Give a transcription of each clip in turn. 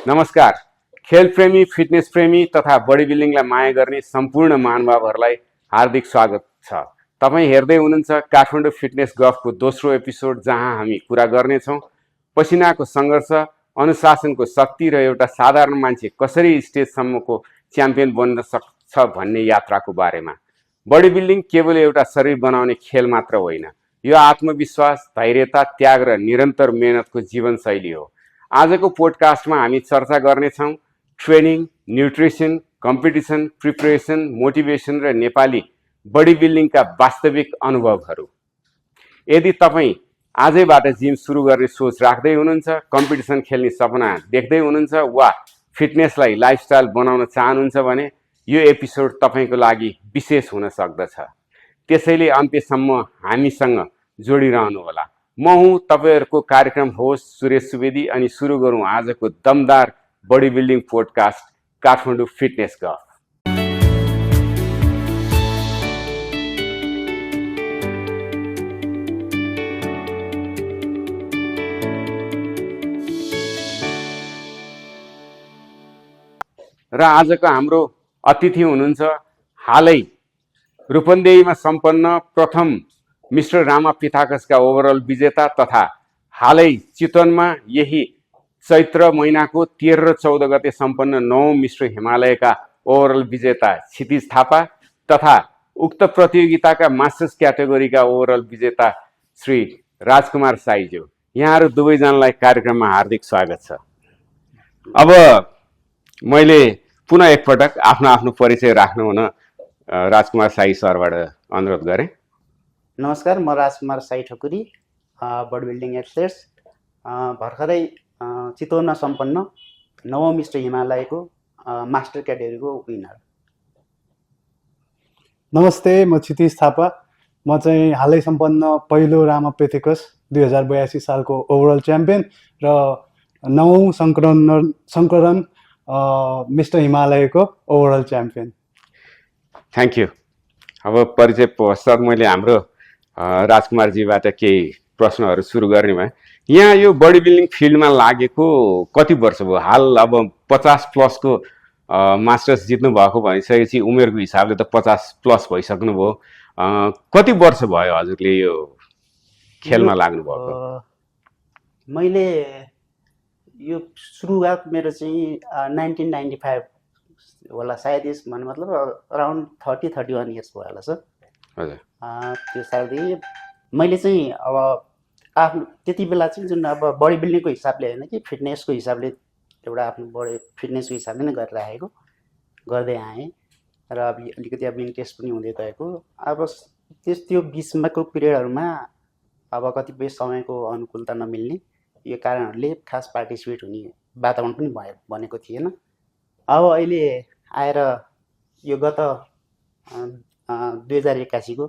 नमस्कार। खेलप्रेमी, फिटनेस प्रेमी तथा बडी बिल्डिङलाई माया गर्ने सम्पूर्ण महानुभावहरूलाई हार्दिक स्वागत छ। तपाईँ हेर्दै हुनुहुन्छ काठमाडौँ फिटनेस गफको दोस्रो एपिसोड, जहाँ हामी कुरा गर्नेछौँ पसिनाको सङ्घर्ष, अनुशासनको शक्ति र एउटा साधारण मान्छे कसरी स्टेजसम्मको च्याम्पियन बन्न सक्छ भन्ने यात्राको बारेमा। बडी बिल्डिङ केवल एउटा शरीर बनाउने खेल मात्र होइन, यो आत्मविश्वास, धैर्यता, त्याग र निरन्तर मेहनतको जीवनशैली हो। आजको पोडकास्टमा हामी चर्चा गर्नेछौँ training, nutrition, competition, preparation, motivation र नेपाली बडी बिल्डिङका वास्तविक अनुभवहरू। यदि तपाईँ आजैबाट जिम सुरु गर्ने सोच राख्दै हुनुहुन्छ, कम्पिटिसन खेल्ने सपना देख्दै हुनुहुन्छ वा फिटनेसलाई लाइफस्टाइल बनाउन चाहनुहुन्छ भने यो एपिसोड तपाईँको लागि विशेष हुन सक्दछ। त्यसैले अन्त्यसम्म हामीसँग जोडिरहनुहोला। म हुँ तपाईहरूको कार्यक्रम होस्ट सुरेश सुवेदी अनि सुरु गरौँ आजको दमदार body building podcast Kathmandu fitness गफ। र आजको हाम्रो अतिथि हुनुहुन्छ हालै रूपन्देहीमा सम्पन्न प्रथम मिस्टर रामा पिथाकसका ओभरअल विजेता तथा हालै चितवनमा यही चैत्र महिनाको 13 र 14 गते सम्पन्न 9औं मिस्टर हिमालयका ओभरअल विजेता क्षितिज थापा तथा उक्त प्रतियोगिताका मास्टर्स क्याटेगोरीका ओभरअल विजेता श्री राजकुमार साईज्यू, यहाँहरू दुवैजनालाई कार्यक्रममा हार्दिक स्वागत छ। अब मैले पुनः एकपटक आफ्नो परिचय राख्नु हुन राजकुमार साई सरबाट अनुरोध गरेँ। नमस्कार, म Rajkumar Sai Thakuri, body building athletes, भर्खरै चितवनमा सम्पन्न 9औं मिस्टर हिमालयको मास्टर क्याटेगोरीको विनर। नमस्ते, म क्षितिज थापा, म चाहिँ हालै सम्पन्न पहिलो रामा पिथाकस 2082 सालको ओभरअल च्याम्पियन र 9औं सङ्कलन मिस्टर हिमालयको ओभरअल च्याम्पियन। Thank you. अब परिचय पश्चात मैले हाम्रो राजकुमारजीबाट केही प्रश्नहरू सुरु गर्ने भए। यहाँ यो बडी बिल्डिङ फिल्डमा लागेको कति वर्ष भयो? हाल अब 50 प्लसको मास्टर्स जित्नु भएको भनिसकेपछि उमेरको हिसाबले त 50 प्लस भइसक्नु भयो। कति वर्ष भयो हजुरले यो खेलमा लाग्नु भएको? मैले यो सुरुवात मेरो चाहिँ 1995 होला, सायद यस भन्नु मतलब अराउन्ड 30-31 इयर्स भयो होला सर। हजुर। त्यो सालदेखि मैले चाहिँ अब आफ्नो त्यति बेला चाहिँ जुन अब बडी बिल्डिङको हिसाबले होइन कि फिटनेसको हिसाबले एउटा आफ्नो बडी फिटनेसको हिसाबले नै गरिराखेको गर्दै आएँ र अब अलिकति अब इन्ट्रेस्ट पनि हुँदै गएको। अब त्यो बिचमाको पिरियडहरूमा अब कतिपय समयको अनुकूलता नमिल्ने यो कारणहरूले खास पार्टिसिपेट हुने वातावरण पनि बनेको थिएन। अब अहिले आएर यो गत 2081 को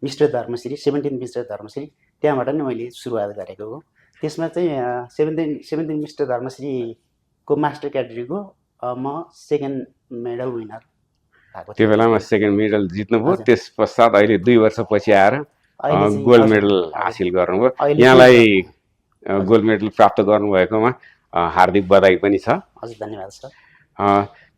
मिस्टर धर्मश्री 17 मिस्टर धर्मश्री त्यहाँबाट नै मैले सुरुवात गरेको हो। त्यसमा चाहिँ 17 मिस्टर धर्मश्रीको मास्टर क्याटेगोरीको म सेकेन्ड मेडल विनर भएको। त्यो बेलामा सेकेन्ड मेडल जित्नुभयो, त्यस पश्चात अहिले 2 वर्षपछि आएर गोल्ड मेडल हासिल गर्नुभयो। यहाँलाई गोल्ड मेडल प्राप्त गर्नुभएकोमा हार्दिक बधाई पनि छ। हजुर, धन्यवाद सर।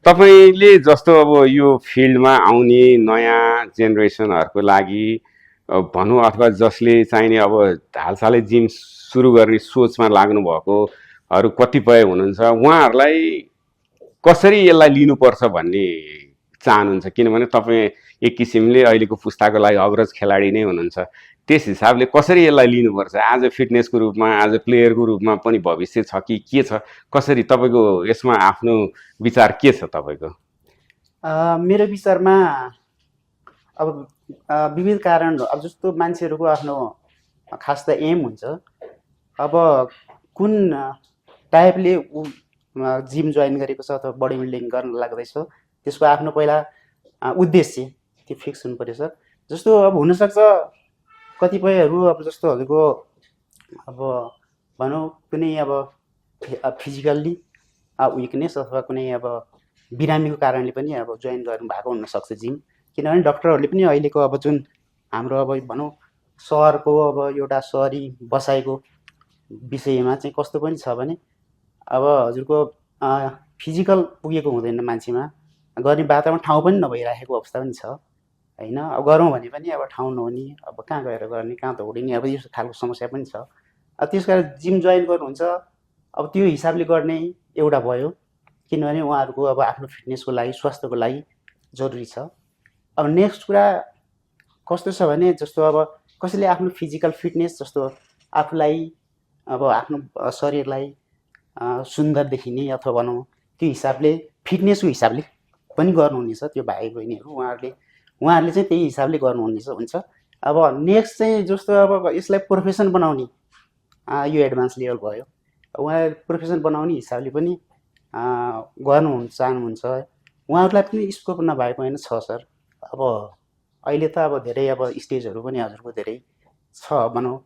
तपाईँले जस्तो अब यो फिल्डमा आउने नयाँ जेनेरेसनहरूको लागि भनौँ अथवा जसले चाहिने अब हालसालै जिम सुरु गर्ने सोचमा लाग्नु भएकोहरू कतिपय हुनुहुन्छ, उहाँहरूलाई कसरी यसलाई लिनुपर्छ भन्ने चाहनुहुन्छ? किनभने तपाईँ एक किसिमले अहिलेको पुस्ताको लागि अग्रज खेलाडी नै हुनुहुन्छ। त्यस हिसाबले कसरी यसलाई लिनुपर्छ? आज फिटनेसको रूपमा, आज प्लेयरको रूपमा पनि भविष्य छ कि के छ? कसरी तपाईँको यसमा आफ्नो विचार के छ तपाईँको? मेरो विचारमा अब विविध कारणहरू, अब जस्तो मान्छेहरूको आफ्नो खास त एम हुन्छ। अब कुन टाइपले जिम जोइन गरेको छ अथवा बडी बिल्डिङ गर्न लाग्दैछ, त्यसको आफ्नो पहिला उद्देश्य त्यो फिक्स हुनु पर्यो सर। जस्तो अब हुनसक्छ कतिपयहरू अब जस्तो हजुरको अब भनौँ कुनै अब फिजिकल्ली विकनेस अथवा कुनै अब बिरामीको कारणले पनि अब जोइन गर्नु भएको हुनसक्छ जिम। किनभने डक्टरहरूले पनि अहिलेको अब जुन हाम्रो अब भनौँ सहरको अब एउटा सहरी बसाइको विषयमा चाहिँ कस्तो पनि छ भने अब हजुरको फिजिकल पुगेको हुँदैन मान्छेमा, गर्ने वातावरण ठाउँ पनि नभइराखेको अवस्था पनि छ होइन। अब गरौँ भने पनि अब ठाउँ नहुने, अब कहाँ गएर गर्ने, कहाँ दौडिने, अब यस्तो खालको समस्या पनि छ। त्यस कारण जिम जोइन गर्नुहुन्छ, अब त्यो हिसाबले गर्ने एउटा भयो, किनभने उहाँहरूको अब आफ्नो फिटनेसको लागि, स्वास्थ्यको लागि जरुरी छ। अब नेक्स्ट कुरा कस्तो छ भने, जस्तो अब कसैले आफ्नो फिजिकल फिटनेस, जस्तो आफूलाई अब आफ्नो शरीरलाई सुन्दर देखिने अथवा भनौँ त्यो हिसाबले फिटनेसको हिसाबले पनि गर्नुहुनेछ त्यो भाइ बहिनीहरू, उहाँहरूले चाहिँ त्यही हिसाबले गर्नुहुनेछ हुन्छ। अब नेक्स्ट चाहिँ जस्तो अब यसलाई प्रोफेसन बनाउने, यो एडभान्स लेभल भयो, उहाँले प्रोफेसन बनाउने हिसाबले पनि चाहनुहुन्छ, उहाँहरूलाई पनि स्कोप नभएको होइन छ सर। अब अहिले त अब धेरै अब स्टेजहरू पनि हजुरको धेरै छ भनौँ,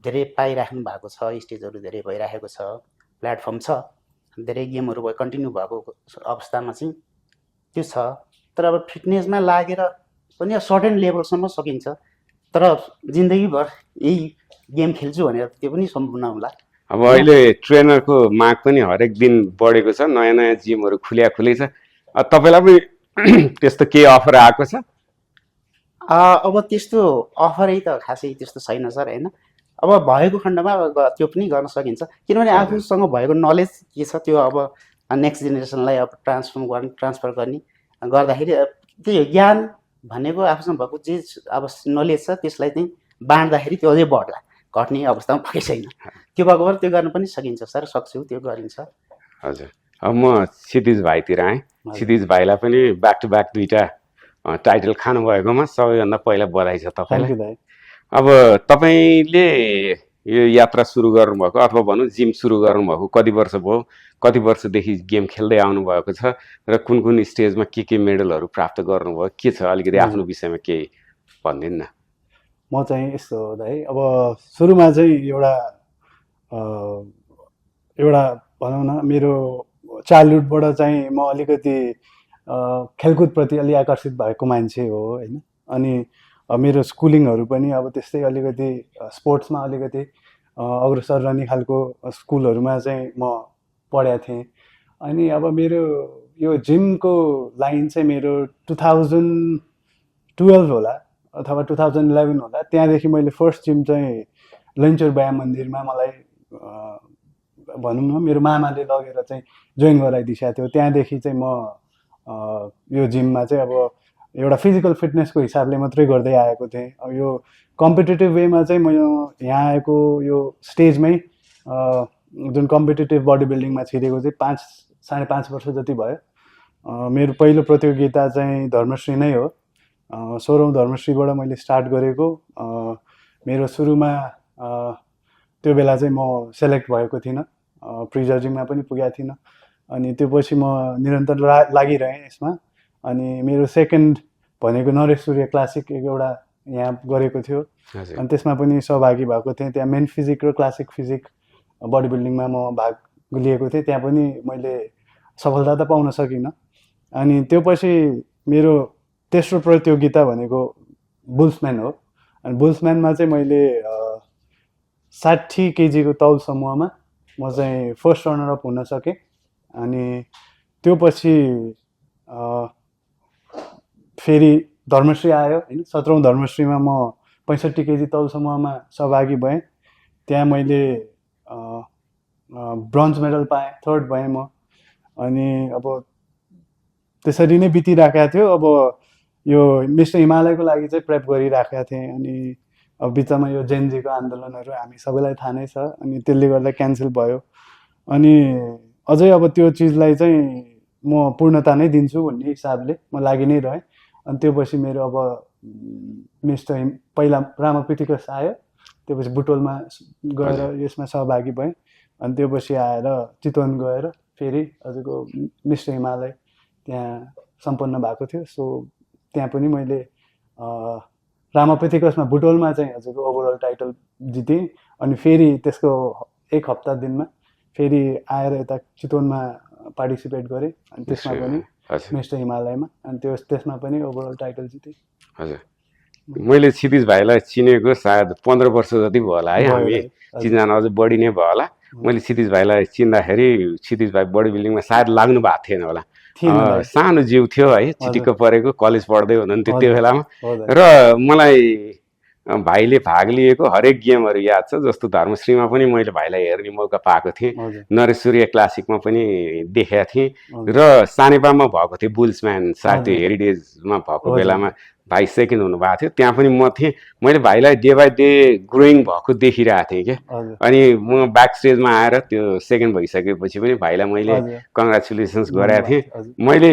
धेरै पाइराख्नु भएको छ, स्टेजहरू धेरै भइराखेको छ, प्लेटफर्म छ, धेरै गेमहरू भयो, कन्टिन्यू भएको अवस्थामा चाहिँ त्यो छ। तर अब फिटनेसमा लागेर पनि सर्टेन लेभलसम्म सकिन्छ, तर जिन्दगीभर यही गेम खेल्छु भनेर त्यो पनि सम्भव नहोला। अब अहिले ट्रेनरको माग पनि हरेक दिन बढेको छ, नयाँ नयाँ जिमहरू खुलै छ। तपाईँलाई पनि त्यस्तो केही अफर आएको छ? अब त्यस्तो अफरै त खासै त्यस्तो छैन सर होइन। अब भएको खण्डमा अब त्यो पनि गर्न सकिन्छ, किनभने आफूसँग भएको नलेज के छ त्यो अब नेक्स्ट जेनेरेसनलाई अब ट्रान्सफर गर्ने गर्दाखेरि त्यही हो, ज्ञान भनेको आफूसँग भएको जे अब नलेज छ त्यसलाई चाहिँ बाँड्दाखेरि त्यो अझै बढ्ला, घट्ने अवस्थामा पक्कै छैन। त्यो भएको भएर त्यो गर्न पनि सकिन्छ सर, सक्छु, त्यो गरिन्छ। हजुर, अब म क्षितिज भाइतिर आएँ। क्षितिज भाइलाई पनि ब्याक टु ब्याक 2टा टाइटल खानुभएकोमा सबैभन्दा पहिला बधाई छ तपाईँलाई। अब तपाईँले यो यात्रा सुरु गर्नुभएको अथवा भनौँ जिम सुरु गर्नुभएको कति वर्ष भयो, कति वर्षदेखि गेम खेल्दै आउनुभएको छ र कुन कुन स्टेजमा के मेडलहरू प्राप्त गर्नुभयो, के छ अलिकति आफ्नो विषयमा केही भनिदिनु न। म चाहिँ यस्तो हो है, अब सुरुमा चाहिँ एउटा भनौँ न, मेरो चाइल्डहुडबाट चाहिँ म अलिकति खेलकुदप्रति अलि आकर्षित भएको मान्छे हो होइन। अनि मेरो स्कुलिङहरू पनि अब त्यस्तै अलिकति स्पोर्ट्समा अलिकति अग्रसर रहने खालको स्कुलहरूमा चाहिँ म पढेको थिएँ। अनि अब मेरो यो जिमको लाइन चाहिँ मेरो 2012 होला अथवा 2011 होला, त्यहाँदेखि मैले फर्स्ट जिम चाहिँ लन्चर व्यायाम मन्दिरमा मलाई भनौँ न मेरो मामाले लगेर चाहिँ जोइन गराइदिएको थियो। त्यहाँदेखि चाहिँ म यो जिममा चाहिँ अब एउटा फिजिकल फिटनेसको हिसाबले मात्रै गर्दै आएको थिएँ। अब यो कम्पिटेटिभ वेमा चाहिँ म यहाँ आएको यो स्टेजमै जुन कम्पिटेटिभ बडी बिल्डिङमा छिरेको चाहिँ 5.5 वर्ष जति भयो। मेरो पहिलो प्रतियोगिता चाहिँ धर्मश्री नै हो, 16औं धर्मश्रीबाट मैले स्टार्ट गरेको। मेरो सुरुमा त्यो बेला चाहिँ म सेलेक्ट भएको थिइनँ, प्री जजिङमा पनि पुगेको थिइनँ। अनि त्यो पछि म निरन्तर लागिरहेँ यसमा। अनि मेरो सेकेन्ड भनेको नरेश सूर्य क्लासिक एउटा यहाँ गरेको थियो, अनि त्यसमा पनि सहभागी भएको थिएँ। त्यहाँ मेन फिजिक र क्लासिक फिजिक बडी बिल्डिङमा म भाग लिएको थिएँ, त्यहाँ पनि मैले सफलता त पाउन सकिनँ। अनि त्यो पछि मेरो तेस्रो प्रतियोगिता भनेको बुल्सम्यान हो। अनि बुल्सम्यानमा चाहिँ मैले 60 केजीको तौल समूहमा म चाहिँ फर्स्ट रनर अप हुन सकेँ। अनि त्यो पछि फेरि धर्मश्री आयो होइन, 17औं धर्मश्रीमा म 65 केजी तौल समूहमा सहभागी भएँ। त्यहाँ मैले ब्रोन्ज मेडल पाएँ, थर्ड भएँ म। अनि अब त्यसरी नै बितिराखेको थियो। अब यो मिस्टर हिमालयको लागि चाहिँ प्रेप गरिराखेका थिएँ। अनि अब बिचमा यो जेनजीको आन्दोलनहरू हामी सबैलाई थाहा नै छ, अनि त्यसले गर्दा क्यान्सल भयो। अनि अझै अब त्यो चिजलाई चाहिँ म पूर्णता नै दिन्छु भन्ने हिसाबले म लागि नै रहेँ। अनि त्यो पछि मेरो अब पहिला रामापिथिकस आयो, त्यो पछि बुटोलमा गएर यसमा सहभागी भएँ। अनि त्यो पछि आएर चितवन गएर फेरि हजुरको मिस्टर हिमालय त्यहाँ सम्पन्न भएको थियो। सो त्यहाँ पनि मैले रामापिथिकसमा बुटोलमा चाहिँ हजुरको ओभरअल टाइटल जितेँ। अनि फेरि त्यसको 1 हप्ता दिनमा फेरि आएर यता चितवनमा पार्टिसिपेट गरेँ। अनि त्यसमा पनि मिस्टर हिमालयमा, अनि त्यसमा पनि ओभरअल टाइटल जितेँ। हजुर, मैले क्षितिज भाइलाई चिनेको सायद 15 वर्ष जति भयो होला है, हामी चिनजान अझ बढी नै भयो होला। मैले क्षितिज भाइलाई चिन्दाखेरि क्षितिज भाइ बडी बिल्डिङमा सायद लाग्नु भएको थिएन होला थिएन दाइ। सानो जिउ थियो है चिटिक्क परेको कलेज पढ्दै हुनुहुन्थ्यो त्यो बेलामा हो दाइ। र मलाई भाइले भाग लिएको हरेक गेमहरू याद छ जस्तो धर्मश्रीमा पनि मैले भाइलाई हेर्ने मौका पाएको थिएँ हजुर नरेश सूर्य क्लासिकमा पनि देखेका थिएँ हजुर र सानेपामा भएको थियो बुल्सम्यान सायद त्यो हजुर। हेरिटेजमा भएको हजुर। बेलामा भाइ सेकेन्ड हुनुभएको थियो त्यहाँ पनि म थिएँ मैले भाइलाई डे बाई डे ग्रोइङ भएको देखिरहेको थिएँ क्या हजुर अनि म ब्याक स्टेजमा आएर त्यो सेकेन्ड भइसकेपछि पनि भाइलाई मैले हजुर कङ्ग्रेचुलेसन्स गरेको थिएँ हजुर मैले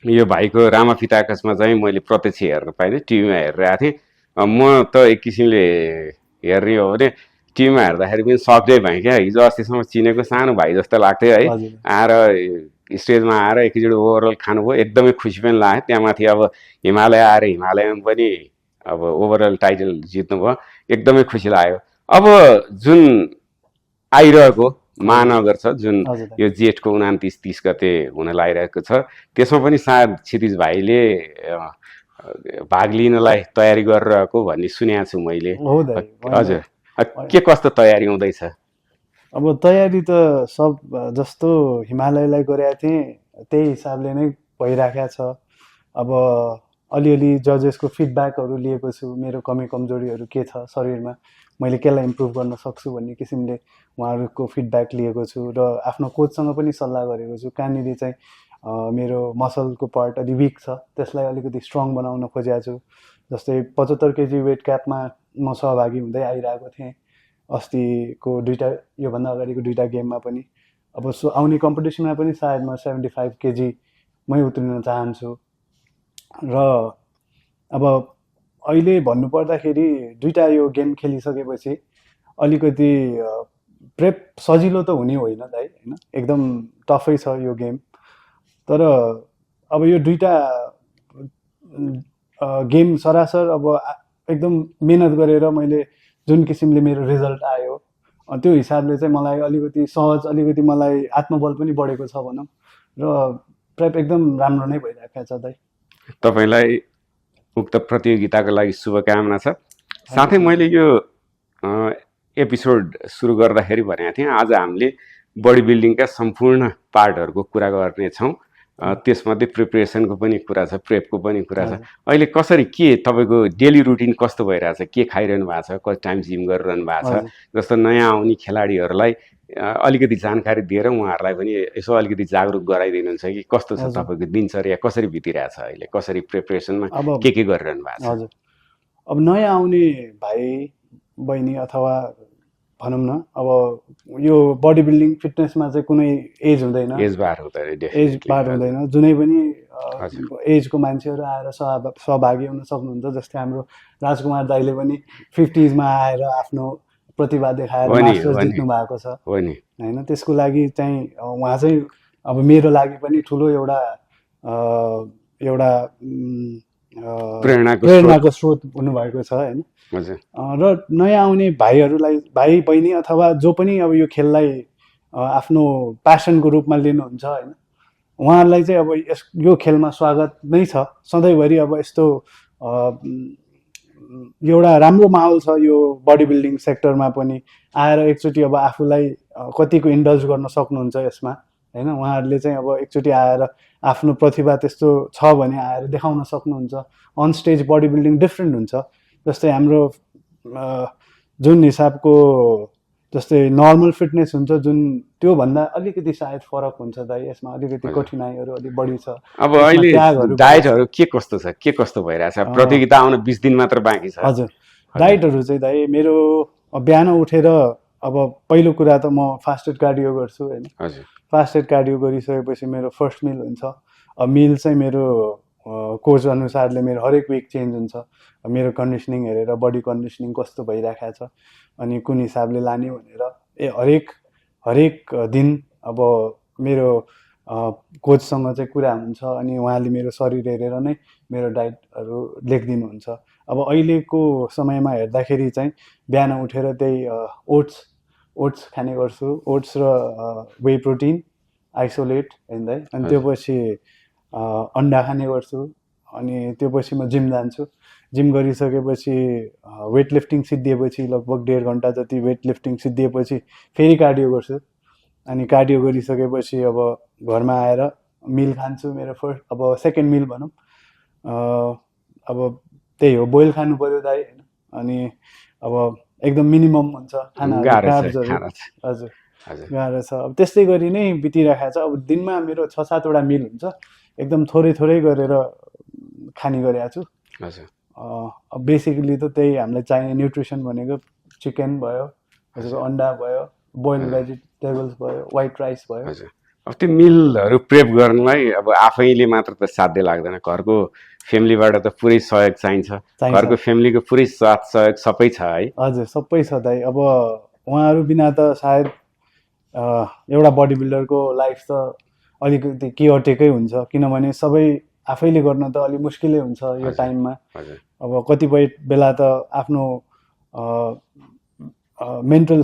यो भाइको रामा पिताकसमा चाहिँ मैले प्रत्यक्ष हेर्न पाइनँ टिभीमा हेरिरहेको थिएँ म त एक किसिमले हेर्ने हो भने टिभीमा हेर्दाखेरि पनि सक्दै भएँ क्या हिजो अस्तिसम्म चिनेको सानो भाइ जस्तो लाग्थ्यो है हजुर आएर स्टेजमा आएर एकैचोटि ओभरअल खानुभयो एकदमै खुसी पनि लाग्यो त्यहाँमाथि अब हिमालय आएर हिमालयमा पनि अब ओभरअल टाइटल जित्नुभयो एकदमै खुसी लाग्यो अब जुन आइरहेको महानगर छ जुन हजुर दाइ। यो जेठको 29-30 गते हुन लागिरहेको छ त्यसमा पनि सायद क्षितिज भाइले भाग लिनलाई तयारी गरिरहेको भन्ने सुनेको छु मैले हो दाइ। हजुर के कस्तो तयारी हुँदैछ अब तयारी त सब जस्तो हिमालयलाई गरेका थिएँ त्यही हिसाबले नै भइराखेको छ। अब अलिअलि जजेसको फिडब्याकहरू लिएको छु मेरो कमी कमजोरीहरू के छ शरीरमा मैले केलाई इम्प्रुभ गर्न सक्छु भन्ने किसिमले उहाँहरूको फिडब्याक लिएको छु र आफ्नो कोचसँग पनि सल्लाह गरेको छु कहाँनिर चाहिँ मेरो मसलको पार्ट अलि विक छ त्यसलाई अलिकति स्ट्रङ बनाउन खोजेको छु। जस्तै 75 केजी वेट क्यापमा म सहभागी हुँदै आइरहेको थिएँ अस्तिको दुईवटा योभन्दा अगाडिको दुईवटा गेममा पनि अब आउने कम्पिटिसनमा पनि सायद म 75 केजीमै उत्रिन चाहन्छु र अब अहिले भन्नुपर्दाखेरि दुईवटा यो गेम खेलिसकेपछि अलिकति प्रेप सजिलो त हुने होइन दाइ होइन एकदम टफै छ यो गेम तर अब यो दुईवटा गेम सरासर अब एकदम मेहनत गरेर मैले जुन किसिमले मेरो रिजल्ट आयो त्यो हिसाबले चाहिँ मलाई अलिकति सहज अलिकति मलाई आत्मबल पनि बढेको छ भनौँ र प्रेप एकदम राम्रो नै भइरहेको छ दाइ। तपाईँलाई उक्त प्रतियोगिताको लागि शुभकामना छ साथै मैले यो एपिसोड सुरु गर्दाखेरि भनेको थिएँ आज हामीले बडी बिल्डिङका सम्पूर्ण पार्टहरूको कुरा गर्नेछौँ त्यसमध्ये प्रिपरेसनको पनि कुरा छ प्रेपको पनि कुरा छ अहिले कसरी के तपाईँको डेली रुटिन कस्तो भइरहेछ के खाइरहनु भएको छ कति टाइम जिम गरिरहनु भएको छ जस्तो नयाँ आउने खेलाडीहरूलाई अलिकति जानकारी दिएर उहाँहरूलाई पनि यसो अलिकति जागरुक गराइदिनुहुन्छ कि कस्तो छ तपाईँको दिनचर्या कसरी बितिरहेछ अहिले कसरी प्रिपरेसनमा के गरिरहनु भएको छ हजुर अब नयाँ आउने भाइ बहिनी अथवा भनौँ न अब यो बडी बिल्डिङ फिटनेसमा चाहिँ कुनै एज हुँदैन एज बार हुँदैन जुनै पनि एजको मान्छेहरू आएर सहभागी हुन सक्नुहुन्छ जस्तै हाम्रो राजकुमार दाइले पनि 50sमा आएर आफ्नो प्रतिभा देखाएर मास्टर्स जित्नु भएको छ होइन त्यसको लागि चाहिँ उहाँ चाहिँ अब मेरो लागि पनि ठुलो एउटा प्रेरणाको स्रोत हुनुभएको छ होइन र नयाँ आउने भाइहरूलाई भाइ बहिनी अथवा जो पनि अब यो खेललाई आफ्नो प्यासनको रूपमा लिनुहुन्छ होइन उहाँहरूलाई चाहिँ अब यो खेलमा स्वागत नै छ सधैँभरि अब यस्तो एउटा राम्रो माहौल छ यो बडी बिल्डिङ सेक्टरमा पनि आएर एकचोटि अब आफूलाई कतिको इन्डल्ज गर्न सक्नुहुन्छ यसमा होइन उहाँहरूले चाहिँ अब एकचोटि आएर आफ्नो प्रतिभा त्यस्तो छ भने आएर देखाउन सक्नुहुन्छ on stage body building different हुन्छ जस्तै हाम्रो जुन हिसाबको जस्तै नर्मल फिटनेस हुन्छ जुन त्योभन्दा अलिकति सायद फरक हुन्छ दाइ यसमा अलिकति कठिनाइहरू अलिक बढी छ अब अहिले डाइटहरू के कस्तो छ के कस्तो भइरहेछ प्रतियोगिता आउन 20 दिन मात्र बाँकी छ हजुर डाइटहरू चाहिँ दाइ मेरो बिहान उठेर अब पहिलो कुरा त म फास्टेड कार्डियो गर्छु होइन फास्टेड कार्डियो गरिसकेपछि मेरो फर्स्ट मिल हुन्छ मिल चाहिँ मेरो कोच अनुसारले मेरो हरेक विक चेन्ज हुन्छ मेरो कन्डिसनिङ हेरेर बडी कन्डिसनिङ कस्तो भइरहेको छ अनि कुन हिसाबले लाने भनेर हरेक दिन अब मेरो कोचसँग चाहिँ कुरा हुन्छ अनि उहाँले मेरो शरीर हेरेर नै मेरो डाइटहरू लेखिदिनुहुन्छ अब अहिलेको समयमा हेर्दाखेरि चाहिँ बिहान उठेर त्यही ओट्स खाने गर्छु ओट्स र वे प्रोटिन आइसोलेट हेर्दै अनि त्यो पछि अन्डा खाने गर्छु अनि त्यो पछि म जिम जान्छु जिम गरिसकेपछि वेट लिफ्टिङ सिद्धिएपछि लगभग 1.5 घन्टा जति वेट लिफ्टिङ सिद्धिएपछि फेरि कार्डियो गर्छु। अनि कार्डियो गरिसकेपछि अब घरमा आएर मिल खान्छु। मेरो फर्स्ट अब सेकेन्ड मिल भनौँ अब त्यही हो, बोइल खानु पर्यो दाइ होइन। अनि अब एकदम मिनिमम हुन्छ खानाहरू, गाह्रो छ, कार्ब्सहरू। खाना छ। हजुर हजुर गाह्रो छ। अब त्यस्तै गरी नै बितिरहेको छ। अब दिनमा मेरो 6-7 वटा मिल हुन्छ, एकदम थोरै थोरै गरेर खाने गरेको छु। हजुर अब बेसिकली त त्यही हामीलाई चाहिने न्युट्रिसन भनेको चिकन भयो, हजुर अन्डा भयो, बोइल भेजिटेबल्स भयो, व्हाइट राइस भयो। हजुर अब त्यो मिलहरू प्रेप गर्नलाई अब आफैले मात्र त साध्य लाग्दैन, घरको फ्यामिलीबाट त पुरै सहयोग चाहिन्छ। घरको फ्यामिलीको पुरै साथ सहयोग सबै छ है? हजुर सबै छ दाइ। अब उहाँहरू बिना त सायद एउटा बडी बिल्डरको लाइफ त अलिकति केयरटेकै हुन्छ, किनभने सबै आफैले गर्न त अलिक मुस्किलै हुन्छ यो टाइममा। हजुर अब कतिपय बेला त आफ्नो मेन्टल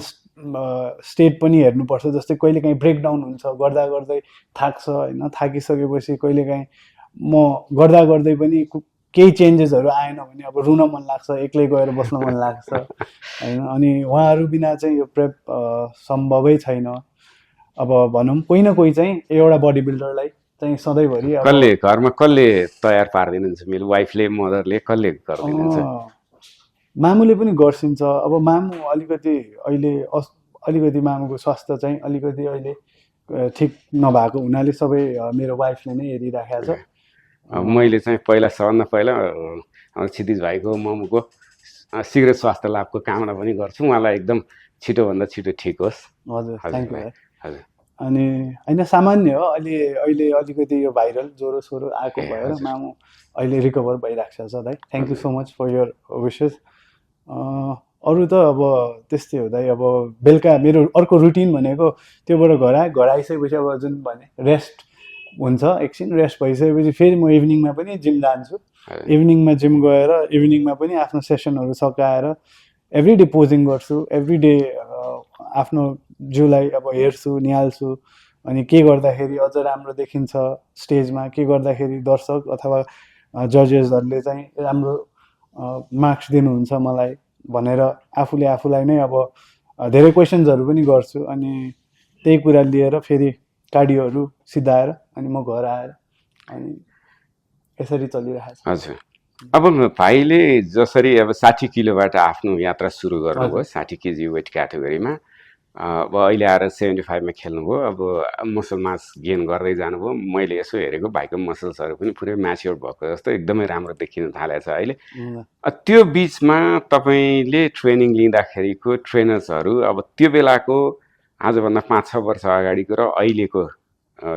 स्टेट पनि हेर्नुपर्छ। जस्तै कहिलेकाहीँ ब्रेकडाउन हुन्छ, गर्दा गर्दै थाक्छ होइन। थाकिसकेपछि कहिलेकाहीँ म गर्दा गर्दै पनि केही चेन्जेसहरू आएन भने अब रुन मन लाग्छ, एक्लै गएर बस्न मन लाग्छ होइन। अनि उहाँहरू बिना चाहिँ यो प्रेप सम्भवै छैन। अब भनौँ कोही न कोही चाहिँ एउटा बडी बिल्डरलाई चाहिँ सधैँभरि घरमा कसले तयार पारिदिनुहुन्छ मिल? वाइफले, मदरले, कसले गरिदिनुहुन्छ? मामुले पनि गर्छिन्छ। अब मामु अलिकति अहिले अलिकति मामुको स्वास्थ्य चाहिँ अलिकति अहिले ठिक नभएको हुनाले सबै मेरो वाइफले नै हेरिराखेको छ। मैले चाहिँ सबभन्दा पहिला क्षितिज भाइको ममुको शीघ्र स्वास्थ्य लाभको कामना पनि गर्छु। उहाँलाई एकदम छिटोभन्दा छिटो ठिक होस्। हजुर थ्याङ्क यू भाइ। हजुर अनि होइन सामान्य हो, अहिले अलिकति यो भाइरल ज्वरो सोरो आएको भएर मामु अहिले रिकभर भइरहेको छ दाइ। Thank you so much for your wishes. अरू त अब त्यस्तै हो दाइ। अब बेलुका मेरो अर्को रुटिन भनेको त्योबाट घर आइसकेपछि अब जुन भने रेस्ट हुन्छ, एकछिन रेस्ट भइसकेपछि फेरि म इभिनिङमा पनि जिम जान्छु। इभिनिङमा जिम गएर इभिनिङमा पनि आफ्नो सेसनहरू सकाएर एभ्री डे पोजिङ गर्छु। एभ्री डे आफ्नो जिउलाई अब हेर्छु, निहाल्छु। अनि के गर्दाखेरि अझ राम्रो देखिन्छ स्टेजमा, के गर्दाखेरि दर्शक अथवा जजेसहरूले चाहिँ राम्रो मार्क्स दिनुहुन्छ मलाई भनेर आफूले आफूलाई नै अब धेरै क्वेसन्सहरू पनि गर्छु। अनि त्यही कुरा लिएर फेरि कार्डियोहरू सिधाएर अनि म घर आएर अनि यसरी चलिरहेको छ। हजुर अब भाइले जसरी अब 60 किलोबाट आफ्नो यात्रा सुरु गर्नुभयो, 60 केजी वेट क्याटेगोरीमा, अब अहिले आएर 75 मा खेल्नुभयो। अब मसल मास गेन गर्दै जानुभयो। मैले यसो हेरेको भाइको मसल्सहरू पनि पुरै म्याच्योर भएको जस्तो एकदमै राम्रो देखिन थालेको छ अहिले। त्यो बिचमा तपाईँले ट्रेनिङ लिँदाखेरिको ट्रेनर्सहरू अब त्यो बेलाको आजभन्दा 5-6 वर्ष अगाडिको र अहिलेको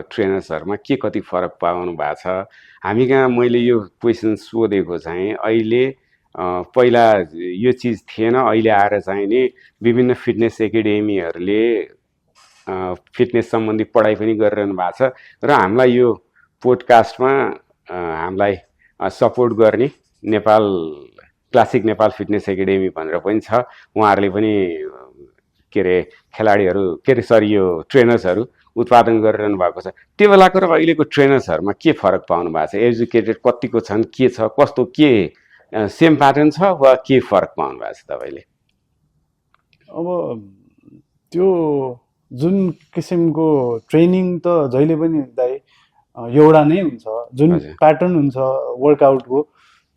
ट्रेनर्सहरूमा के कति फरक पाउनु भएको छ? हामी कहाँ मैले यो क्वेसन सोधेको चाहिँ अहिले पहिला यो चिज थिएन, अहिले आएर चाहिँ नि विभिन्न फिटनेस एकाडेमीहरूले फिटनेस सम्बन्धी पढाइ पनि गरिरहनु भएको छ र हामीलाई यो पोडकास्टमा हामीलाई सपोर्ट गर्ने Nepal classic Nepal fitness academy भनेर पनि छ। उहाँहरूले पनि के अरे खेलाडीहरू यो ट्रेनर्सहरू उत्पादन गरिरहनु भएको छ। त्यो बेलाको र अहिलेको ट्रेनर्सहरूमा के फरक पाउनु भएको छ? एजुकेटेड कतिको छन्, के छ, कस्तो, के सेम प्याटर्न छ वा के फरक पाउनु भएको छ तपाईँले? अब त्यो जुन किसिमको ट्रेनिङ त जहिले पनि दाइ एउटा नै हुन्छ। जुन प्याटर्न हुन्छ वर्कआउटको,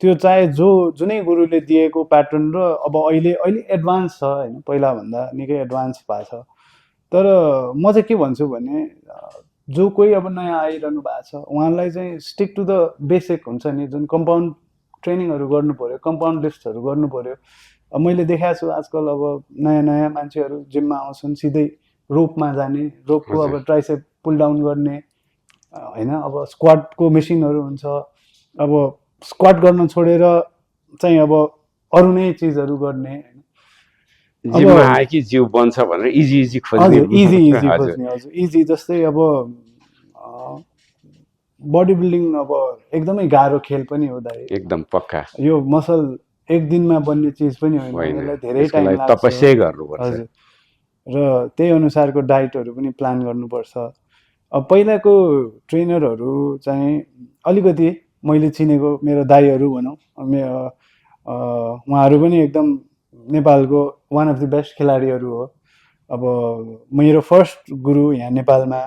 त्यो चाहे जुनै गुरुले दिएको प्याटर्न र अब अहिले एडभान्स छ होइन, पहिलाभन्दा निकै एडभान्स भएको छ। तर म चाहिँ के भन्छु भने जो कोही अब नयाँ आइरहनु भएको छ उहाँलाई चाहिँ स्टिक टु द बेसिक हुन्छ नि, जुन कम्पाउन्ड ट्रेनिङहरू गर्नु पऱ्यो, कम्पाउन्ड लिफ्ट्सहरू गर्नु पऱ्यो। अब मैले देखाएको छु आजकल अब नयाँ मान्छेहरू जिममा आउँछन्, सिधै रोपमा जाने, रोपको अब ट्राइसेप पुल डाउन गर्ने होइन। अब स्क्वाटको मेसिनहरू हुन्छ, अब स्क्वाट गर्न छोडेर चाहिँ अब अरू नै चिजहरू गर्ने होइन। जिममा आयो कि जिउ बन्छ भनेर इजी खोज्ने। इजी खोज्ने, हजुर इजी। जस्तै अब बडी बिल्डिङ अब एकदमै गाह्रो खेल पनि हो दाइ, एकदम पक्का। यो मसल एक दिनमा बन्ने चिज पनि होइन, यसलाई धेरै टाइम लाग्छ, तपस्या गर्नुपर्छ। हजुर र त्यही अनुसारको डाइटहरू पनि प्लान गर्नुपर्छ। अब पहिलाको ट्रेनरहरू चाहिँ अलिकति मैले चिनेको मेरो दाइहरू भनौँ, उहाँहरू पनि एकदम नेपालको वान अफ द बेस्ट खेलाडीहरू हो। अब मेरो फर्स्ट गुरु यहाँ नेपालमा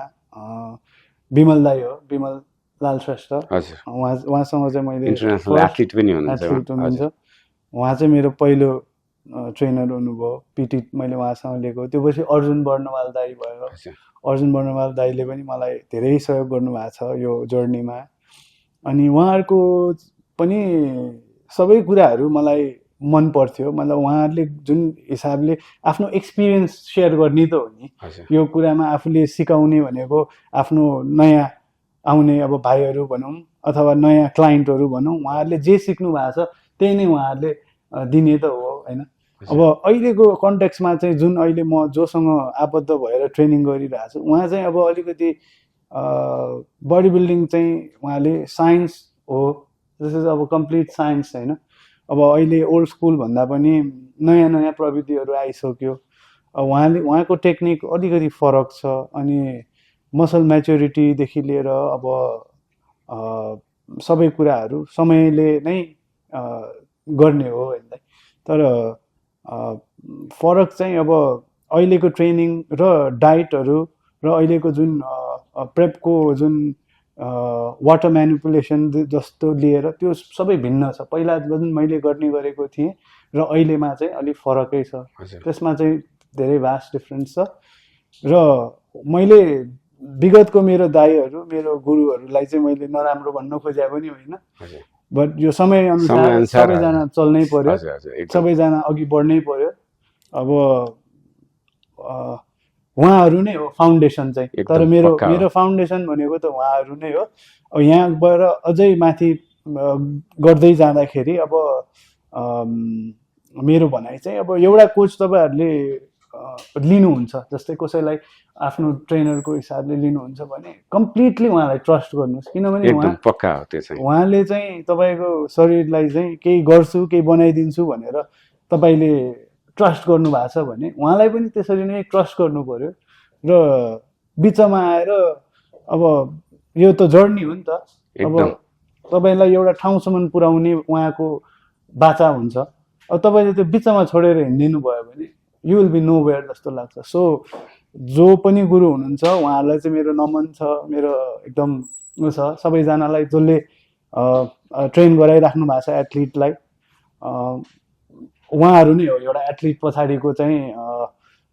विमल दाई हो, विमल लाल श्रेष्ठ। हजुर, उहाँसँग चाहिँ मैले इन्टरनेसनल एथलिट पनि हुनुहुन्छ एथलिट हुनुहुन्छ। उहाँ चाहिँ मेरो पहिलो ट्रेनर हुनुभयो, पिटी मैले उहाँसँग लिएको। त्यो पछि अर्जुन वर्णवाल दाई भयो। अर्जुन वर्णवाल दाईले पनि मलाई धेरै सहयोग गर्नुभएको छ यो जर्नीमा। अनि उहाँहरूको पनि सबै कुराहरू मलाई मन पर्थ्यो। मतलब उहाँहरूले जुन हिसाबले आफ्नो एक्सपिरियन्स सेयर गर्ने त हो नि, यो कुरामा आफूले सिकाउने भनेको आफ्नो नयाँ आउने अब भाइहरू भनौँ अथवा नयाँ क्लाइन्टहरू भनौँ, उहाँहरूले जे सिक्नु भएको छ त्यही नै उहाँहरूले दिने त हो होइन। अब अहिलेको कन्टेक्समा चाहिँ जुन अहिले म जोसँग आबद्ध भएर ट्रेनिङ गरिरहेको छु, उहाँ चाहिँ अब अलिकति बडी बिल्डिङ चाहिँ उहाँले साइन्स हो, दिस इज अब कम्प्लिट साइन्स होइन। अब अहिले ओल्ड स्कुल भन्दा पनि नयाँ नयाँ प्रविधिहरू आइसक्यो। उहाँको टेक्निक अलिकति फरक छ। अनि मसल म्याच्योरिटीदेखि लिएर अब सबै कुराहरू समयले नै गर्ने हो होइन। तर फरक चाहिँ अब अहिलेको ट्रेनिङ र डाइटहरू र अहिलेको जुन प्रेपको जुन वाटर म्यानिपुलेसन जस्तो लिएर त्यो सबै भिन्न छ। पहिला जुन मैले गर्ने गरेको थिएँ र अहिलेमा चाहिँ अलिक फरकै छ। त्यसमा चाहिँ धेरै भास्ट डिफ्रेन्स छ। र मैले विगतको मेरो दाईहरू मेरो गुरुहरूलाई चाहिँ मैले नराम्रो भन्न खोजे पनि होइन, बट यो समय अनुसार सबैजना चल्नै पर्यो, सबैजना अघि बढ्नै पर्यो। अब उहाँहरू नै हो फाउन्डेसन चाहिँ। तर मेरो फाउन्डेसन भनेको त उहाँहरू नै हो। अब यहाँबाट अझै माथि गर्दै जाँदाखेरि अब मेरो भनाइ चाहिँ अब एउटा कोच तपाईँहरूले लिनुहुन्छ, जस्तै कसैलाई आफ्नो ट्रेनरको हिसाबले लिनुहुन्छ भने कम्प्लिटली उहाँलाई ट्रस्ट गर्नुहोस्। किनभने उहाँले चाहिँ तपाईँको शरीरलाई चाहिँ केही गर्छु केही बनाइदिन्छु भनेर तपाईँले ट्रस्ट गर्नु भएको छ भने उहाँलाई पनि त्यसरी नै ट्रस्ट गर्नु पर्यो। र बिचमा आएर अब यो त जर्नी हो नि त, अब तपाईँलाई एउटा ठाउँसम्म पुर्याउने उहाँको बाचा हुन्छ। अब तपाईँले त्यो बिचमा छोडेर हिँडिदिनु भयो भने you will be nowhere जस्तो लाग्छ। सो जो पनि गुरु हुनुहुन्छ उहाँहरूलाई चाहिँ मेरो नमन छ, मेरो एकदम उ छ। सबैजनालाई जसले ट्रेन गराइराख्नु भएको छ एथलिटलाई, उहाँहरू नै हो एउटा एथलिट पछाडिको चाहिँ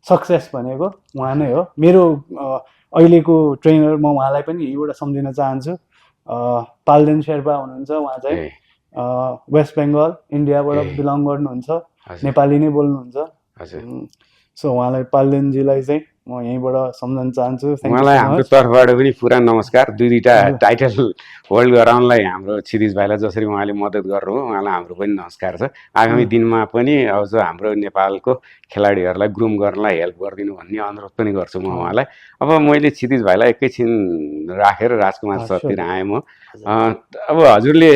सक्सेस भनेको उहाँ नै हो। मेरो अहिलेको ट्रेनर म उहाँलाई पनि यहीबाट सम्झिन चाहन्छु। पाल्देन शेर्पा हुनुहुन्छ। उहाँ चाहिँ वेस्ट बेङ्गल इन्डियाबाट बिलङ गर्नुहुन्छ, नेपाली नै बोल्नुहुन्छ। सो उहाँलाई पाल्देनजीलाई चाहिँ म यहीँबाट सम्झन चाहन्छु। उहाँलाई हाम्रो तर्फबाट पनि पुरा नमस्कार। दुईवटा टाइटल होल्ड गराउनलाई हाम्रो क्षितिज भाइलाई जसरी उहाँले मद्दत गर्नुभयो उहाँलाई हाम्रो पनि नमस्कार छ। आगामी दिनमा पनि अब जो हाम्रो नेपालको खेलाडीहरूलाई ग्रुम गर्नलाई हेल्प गरिदिनु भन्ने अनुरोध पनि गर्छु म उहाँलाई। अब मैले क्षितिज भाइलाई एकैछिन राखेर राजकुमार सरतिर आएँ म। अब हजुरले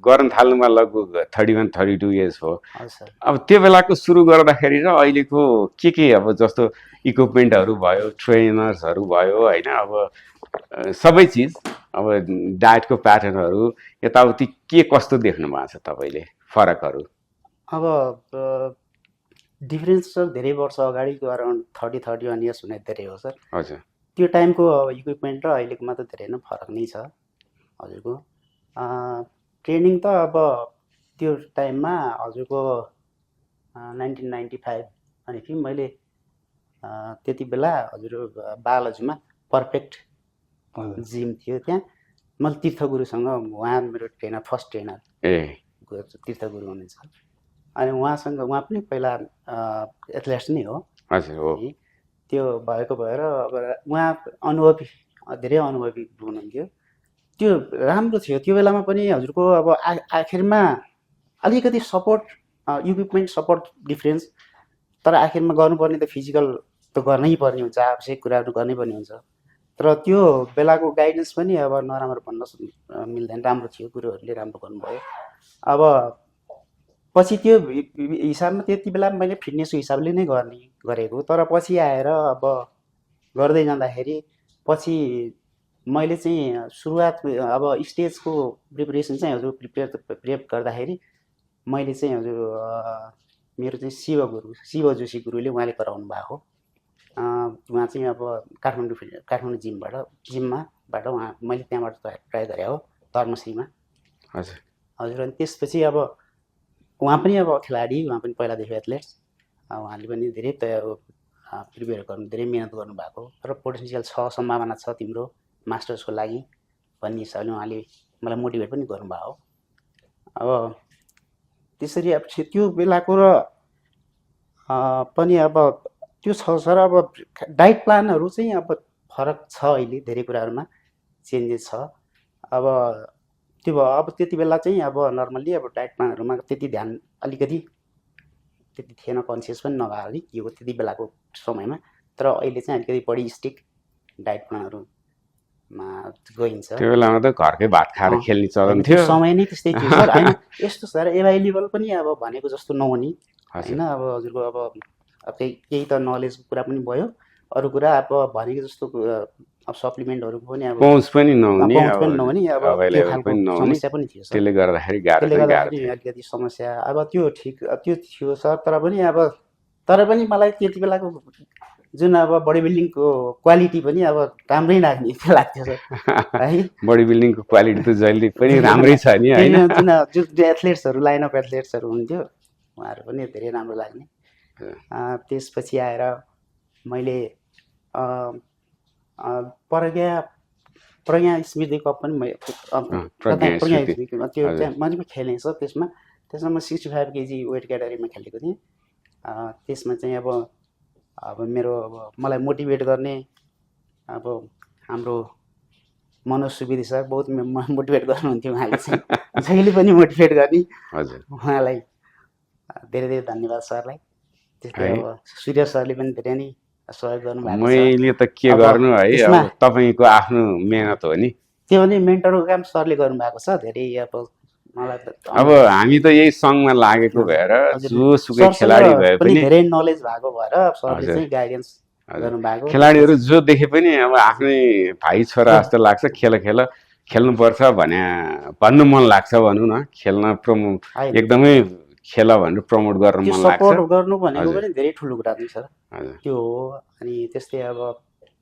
गर्न थाल्नुमा लगभग 31-32 इयर्स हो। अब त्यो बेलाको सुरु गर्दाखेरि र अहिलेको के अब जस्तो इक्विपमेन्टहरू भयो, ट्रेनर्सहरू भयो होइन, अब सबै चिज, अब डायटको प्याटर्नहरू यताउति के कस्तो देख्नु भएको छ तपाईँले फरकहरू? अब डिफ्रेन्स सर धेरै वर्ष अगाडिको अराउन्ड 30-31 इयर्स हुने धेरै हो सर। हजुर, त्यो टाइमको इक्विपमेन्ट र अहिलेकोमा त धेरै नै फरक नै छ हजुरको। ट्रेनिङ त अब त्यो टाइममा हजुरको 1995 भनेपछि मैले त्यति बेला हजुर बालाजुमा पर्फेक्ट जिम थियो, त्यहाँ मैले तीर्थगुरुसँग, उहाँ मेरो ट्रेनर फर्स्ट ट्रेनर तीर्थगुरु हुनुहुन्छ। अनि उहाँ पनि पहिला एथलेट्स नै हो। त्यो भएको भएर अब उहाँ अनुभवी, धेरै अनुभवी हुनुहुन्थ्यो। त्यो राम्रो थियो त्यो बेलामा पनि हजुरको। अब आखिरमा अलिकति सपोर्ट, इक्विपमेन्ट सपोर्ट डिफ्रेन्स, तर आखिरमा गर्नुपर्ने त फिजिकल त गर्नै पर्ने हुन्छ, आवश्यक कुराहरू गर्नै पर्ने हुन्छ। तर त्यो बेलाको गाइडेन्स पनि अब नराम्रो भन्न मिल्दैन, राम्रो थियो, गुरुहरूले राम्रो गर्नुभयो। अब पछि त्यो हिसाबमा त्यति बेला मैले फिटनेसको हिसाबले नै गरेको, तर पछि आएर अब गर्दै जाँदाखेरि पछि मैले चाहिँ सुरुवात अब स्टेजको प्रिपरेसन चाहिँ हजुर प्रेप गर्दाखेरि मैले चाहिँ हजुर मेरो चाहिँ शिव जोशी गुरुले उहाँले गराउनु भएको उहाँ चाहिँ अब काठमाडौँ जिमबाट मैले त्यहाँबाट ट्राई गरेँ हो धर्मश्रीमा हजुर हजुर। अनि त्यसपछि अब उहाँ पनि अब खेलाडी, उहाँ पनि पहिलादेखि एथलेट्स, उहाँले पनि धेरै प्रिपेयर गर्नु धेरै मिहिनेत गर्नुभएको र पोटेन्सियल छ, सम्भावना छ तिम्रो मास्टर्सको लागि भन्ने हिसाबले उहाँले मलाई मोटिभेट पनि गर्नुभयो। अब त्यसरी अब त्यो बेलाको र पनि अब त्यो छ सर। अब डाइट प्लानहरू चाहिँ अब फरक छ, अहिले धेरै कुराहरूमा चेन्जेस छ। अब त्यो भयो, अब त्यति बेला चाहिँ अब नर्मल्ली अब डाइट प्लानहरूमा त्यति ध्यान अलिकति त्यति थिएन, कन्सियस पनि नभए अलिक यो त्यति बेलाको समयमा। तर अहिले चाहिँ अलिकति बढी स्ट्रिक्ट डाइट प्लानहरूमा गइन्छ। त्यो बेलामा त घरकै भात खाएर खेल्ने चलन थियो, समय नै त्यस्तै थियो सर। होइन यस्तो सर, एभाइलेबल पनि अब भनेको जस्तो नहुने होइन। अब हजुरको अब केही त नलेजको कुरा पनि भयो, अरू कुरा अब भनेको जस्तो अब सप्लिमेन्टहरूको पनि अब पहुँच पनि नहुने, अब त्यो खालको समस्या पनि थियो सर। त्यसले गर्दाखेरि गाह्रो अलिकति समस्या अब त्यो त्यो थियो सर। तर पनि मलाई त्यति बेलाको जुन अब बडी बिल्डिङको क्वालिटी पनि अब राम्रै लाग्ने लाग्थ्यो सर है। बडी बिल्डिङको क्वालिटी त जहिले पनि राम्रै छ नि होइन। जुन एथलेट्सहरू, लाइन अफ एथलेट्सहरू हुन्थ्यो उहाँहरू पनि धेरै राम्रो लाग्ने। त्यसपछि आएर मैले प्रज्ञा स्मृति कप पनि त्यो मैले पनि खेलेँ सर। त्यसमा म 65 केजी वेट क्याटेगोरीमा खेलेको थिएँ। त्यसमा चाहिँ अब मेरो मलाई मोटिभेट गर्ने अब हाम्रो मनोज सुवेदी सर बहुत मोटिभेट गर्नुहुन्थ्यो। उहाँले चाहिँ जहिले पनि मोटिभेट गर्ने। उहाँलाई धेरै धेरै धन्यवाद सरलाई। त्यस्तै अब सूर्य सरले पनि धेरै नै सहयोग गर्नुभएको छ। मैले त के गर्नु है, अब तपाईँको आफ्नो मेहनत हो नि। त्यो पनि मेन्टरको काम सरले गर्नुभएको छ धेरै। अब हामी त यही सङ्घमा लागेको भएर जोसुकै खेलाडी भए पनि धेरै नलेज भएको भएर सरले चाहिँ गाइडेन्स गर्नुभएको। खेलाडीहरू जो देखे पनि अब आफ्नै भाइ छोरा जस्तो लाग्छ, खेल्नुपर्छ भन्नु मन लाग्छ भनौँ न। खेल्न एकदमै खेल भनेर प्रमोट गर्न मन लाग्छ। सपोर्ट गर्नु भनेको पनि धेरै ठुलो कुरा हो सर, त्यो हो। अनि त्यस्तै अब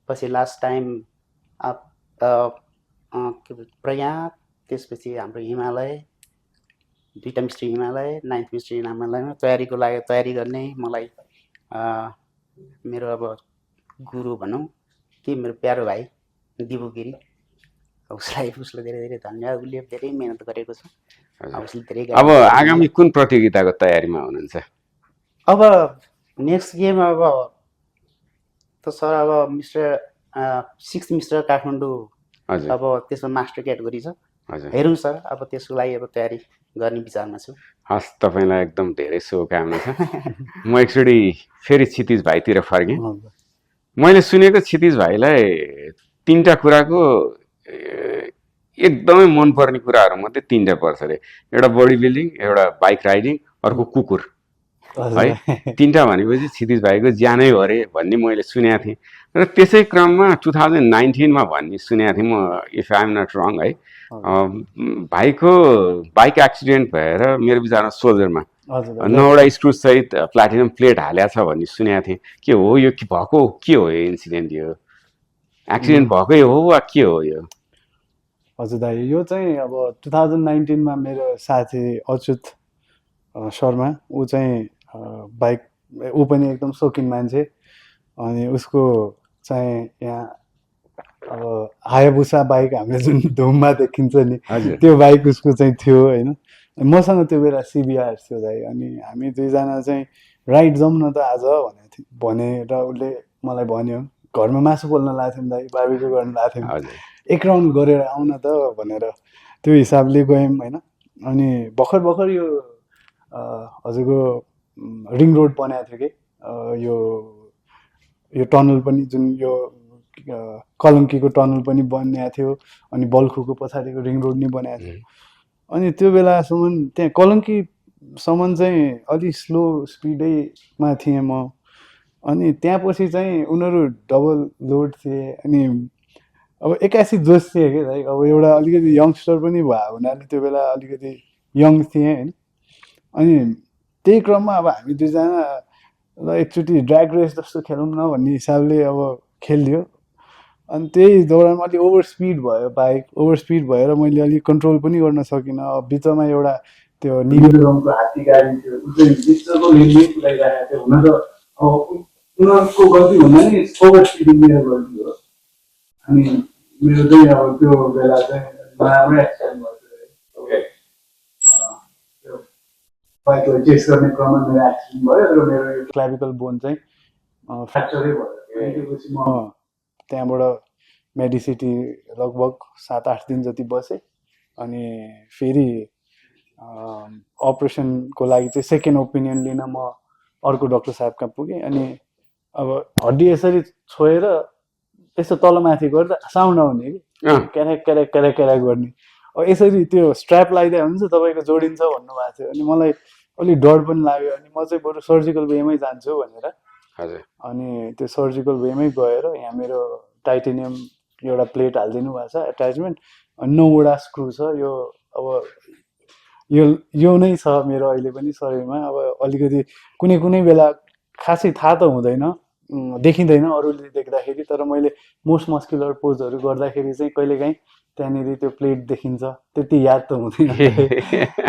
पछि लास्ट टाइम प्रज्ञा, त्यसपछि हाम्रो हिमालय, 2टा मिस्ट्री हिमालय, 9th मिस्ट्री हिमालयमा तयारी गर्ने मलाई मेरो अब गुरु भनौँ कि मेरो प्यारो भाइ दिबु गिरी, उसले धेरै धेरै धन्यवाद। उसले धेरै मेहनत गरेको छ। अब आगामी कुन प्रतियोगिताको तयारीमा हुनुहुन्छ? अब नेक्स्ट गेम अब त सर अब सिक्स मिस्टर काठमाडौँ अब त्यसमा मास्टर क्याटेगोरी छ। हेरौँ सर, अब त्यसको लागि अब तयारी गर्ने विचारमा छु। हस्, तपाईँलाई एकदम धेरै शुभकामना छ। म एकचोटि फेरि क्षितिज भाइतिर फर्केँ। मैले सुनेको क्षितिज भाइलाई 3टा कुराको एकदमै मनपर्ने कुराहरू मध्ये 3टा पर्छ अरे। एउटा बडी बिल्डिङ, एउटा बाइक राइडिङ, अर्को कुकुर है। 3टा भनेपछि क्षितिज भाइको ज्यानै हो अरे भन्ने मैले सुनेको थिएँ। र त्यसै क्रममा 2019मा भन्ने सुनेको थिएँ म, इफ आइ एम नट रङ है। भाइको बाइक एक्सिडेन्ट भएर मेरो विचारमा सोल्जरमा 9वटा स्क्रु सहित प्लाटिनम प्लेट हालेको छ भन्ने सुनेको थिएँ। के हो यो, के भएको, के हो यो इन्सिडेन्ट? यो एक्सिडेन्ट भएकै हो वा के हो यो? हजुर दाइ, यो चाहिँ अब 2019मा मेरो साथी अच्युत शर्मा, ऊ चाहिँ बाइक, ऊ पनि एकदम सोकिन मान्छे। अनि उसको चाहिँ यहाँ अब हायाबुसा बाइक हामीले जुन धुममा देखिन्छ नि, त्यो बाइक उसको चाहिँ थियो होइन। मसँग त्यो बेला CBR थियो दाइ। अनि हामी दुईजना चाहिँ राइड जाउँ न त आज भनेर उसले मलाई भन्यो। घरमा मासु पोल्न लाएको थियौँ दाइ, बार्बिक्यू गर्न लाएको थियौँ। एक राउन्ड गरेर आउन त भनेर त्यो हिसाबले गयौँ होइन। अनि भर्खर यो हजुरको रिङ रोड बनाएको थियो कि, यो टनल पनि, जुन यो कलङ्कीको टनल पनि बनिएको थियो। अनि बल्खुको पछाडिको रिङ रोड नि बनाएको थियो। अनि त्यो बेलासम्म त्यहाँ कलङ्कीसम्म चाहिँ अलिक स्लो स्पिडैमा थिएँ म। अनि त्यहाँ पछि चाहिँ उनीहरू डबल लोड थिए। अनि अब 81 जोस थिएँ कि भाइ। अब एउटा अलिकति यङ्स्टर पनि भयो हुनाले त्यो बेला अलिकति यङ थिएँ होइन। अनि त्यही क्रममा अब हामी दुईजना ल एकचोटि ड्र्याग रेस जस्तो खेलौँ न भन्ने हिसाबले अब खेलियो। अनि त्यही दौरानमा अलिक ओभर स्पिड भयो बाइक, ओभर स्पिड भएर मैले अलिक कन्ट्रोल पनि गर्न सकिनँ। अब बिचमा एउटा त्यो निलो रङको हात्ती गाडी थियो, ऊ चाहिँ बिचको लेनमै कुदाइरहेको थियो। हुन त अब उनीहरूको गल्ती हुँदा नि ओभर स्पिडिङ मेरो गल्ती हो। अनि मेरो चाहिँ अब त्यो बेला चाहिँ नराम्रो एक्सिडेन्ट भयो। त्यो बाइकलाई चेस गर्ने क्रममा मेरो एक्सिडेन्ट भयो र मेरो यो क्लाभिकल बोन चाहिँ फ्र्याक्चरै भयो। त्यसपछि म त्यहाँबाट मेडिसिटी लगभग 7-8 दिन जति बसेँ। अनि फेरि अपरेसनको लागि चाहिँ सेकेन्ड ओपिनियन लिन म अर्को डक्टर साहब कहाँ पुगेँ। अनि अब हड्डी यसरी छोएर यसो तलमाथि गर्दा साउन्ड आउने कि क्यारेक क्यारेक क्यारेक क्यारेक गर्ने। अब यसरी त्यो स्ट्र्याप लगाइदियो हुन्छ तपाईँको जोडिन्छ भन्नुभएको थियो। अनि मलाई अलिक डर पनि लाग्यो। अनि म चाहिँ बरु सर्जिकल वेमै जान्छु भनेर अनि त्यो सर्जिकल वेमै गएर यहाँ मेरो टाइटेनियम एउटा प्लेट हालिदिनु भएको छ एट्याचमेन्ट, 9वटा स्क्रु छ। यो अब यो नै छ मेरो अहिले पनि शरीरमा। अब अलिकति कुनै कुनै बेला खासै थाहा त हुँदैन, देखिँदैन अरूले देख्दाखेरि, तर मैले मोस्ट मस्कुलर पोजहरू गर्दाखेरि चाहिँ कहिलेकाहीँ त्यहाँनिर त्यो प्लेट देखिन्छ। त्यति याद त हुँदैन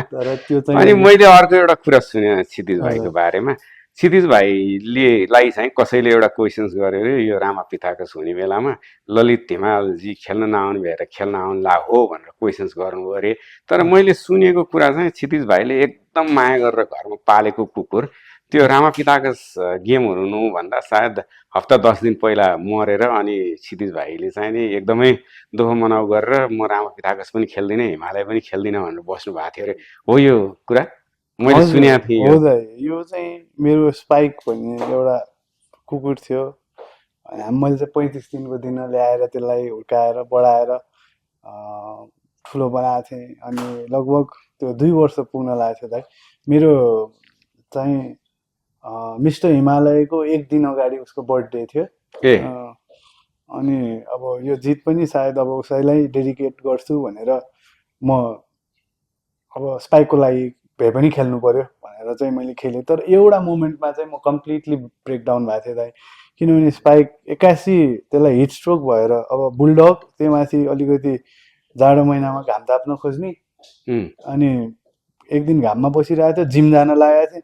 तर त्यो चाहिँ। अनि मैले अर्को एउटा कुरा सुने क्षितिज भाइको बारेमा। क्षितिज भाइलाई चाहिँ कसैले एउटा क्वेसन्स गर्यो अरे यो रामापिताकस हुने बेलामा ललित धिमालजी खेल्न नआउनु भएर खेल्न आउनुला हो भनेर क्वेसन्स गर्नुभयो अरे। तर मैले सुनेको कुरा चाहिँ क्षितिज भाइले एकदम माया गरेर घरमा पालेको कुकुर त्यो रामापिताकस गेम हुनुभन्दा सायद हप्ता 10 दिन पहिला मरेर अनि क्षितिज भाइले चाहिँ नि एकदमै दुःख मनाउ गरेर म रामापिताकस पनि खेल्दिनँ, हिमालय पनि खेल्दिनँ भनेर बस्नु भएको थियो अरे। हो यो कुरा? मैले सुनेको थिएँ। हो दाइ, यो चाहिँ मेरो स्पाइक भन्ने एउटा कुकुर थियो। मैले चाहिँ 35 दिनको दिन ल्याएर त्यसलाई हुर्काएर बढाएर ठुलो बनाएको थिएँ। अनि लगभग त्यो 2 वर्ष पुग्न लागेको थियो दाइ। मेरो चाहिँ मिस्टर हिमालयको 1 दिन अगाडि उसको बर्थडे थियो। अनि अब यो जित पनि सायद अब उसैलाई डेडिकेट गर्छु भनेर म अब स्पाइकको लागि भए पनि खेल्नु पर्यो भनेर चाहिँ मैले खेलेँ। तर एउटा मोमेन्टमा चाहिँ म कम्प्लिटली ब्रेकडाउन भएको थिएँ दाइ। किनभने स्पाइक 81 त्यसलाई हिट स्ट्रोक भएर अब बुलडग त्यो माथि अलिकति जाडो महिनामा घाम ताप्न खोज्ने। अनि एक दिन घाममा बसिरहेको थियो, जिम जान लागेको थिएँ,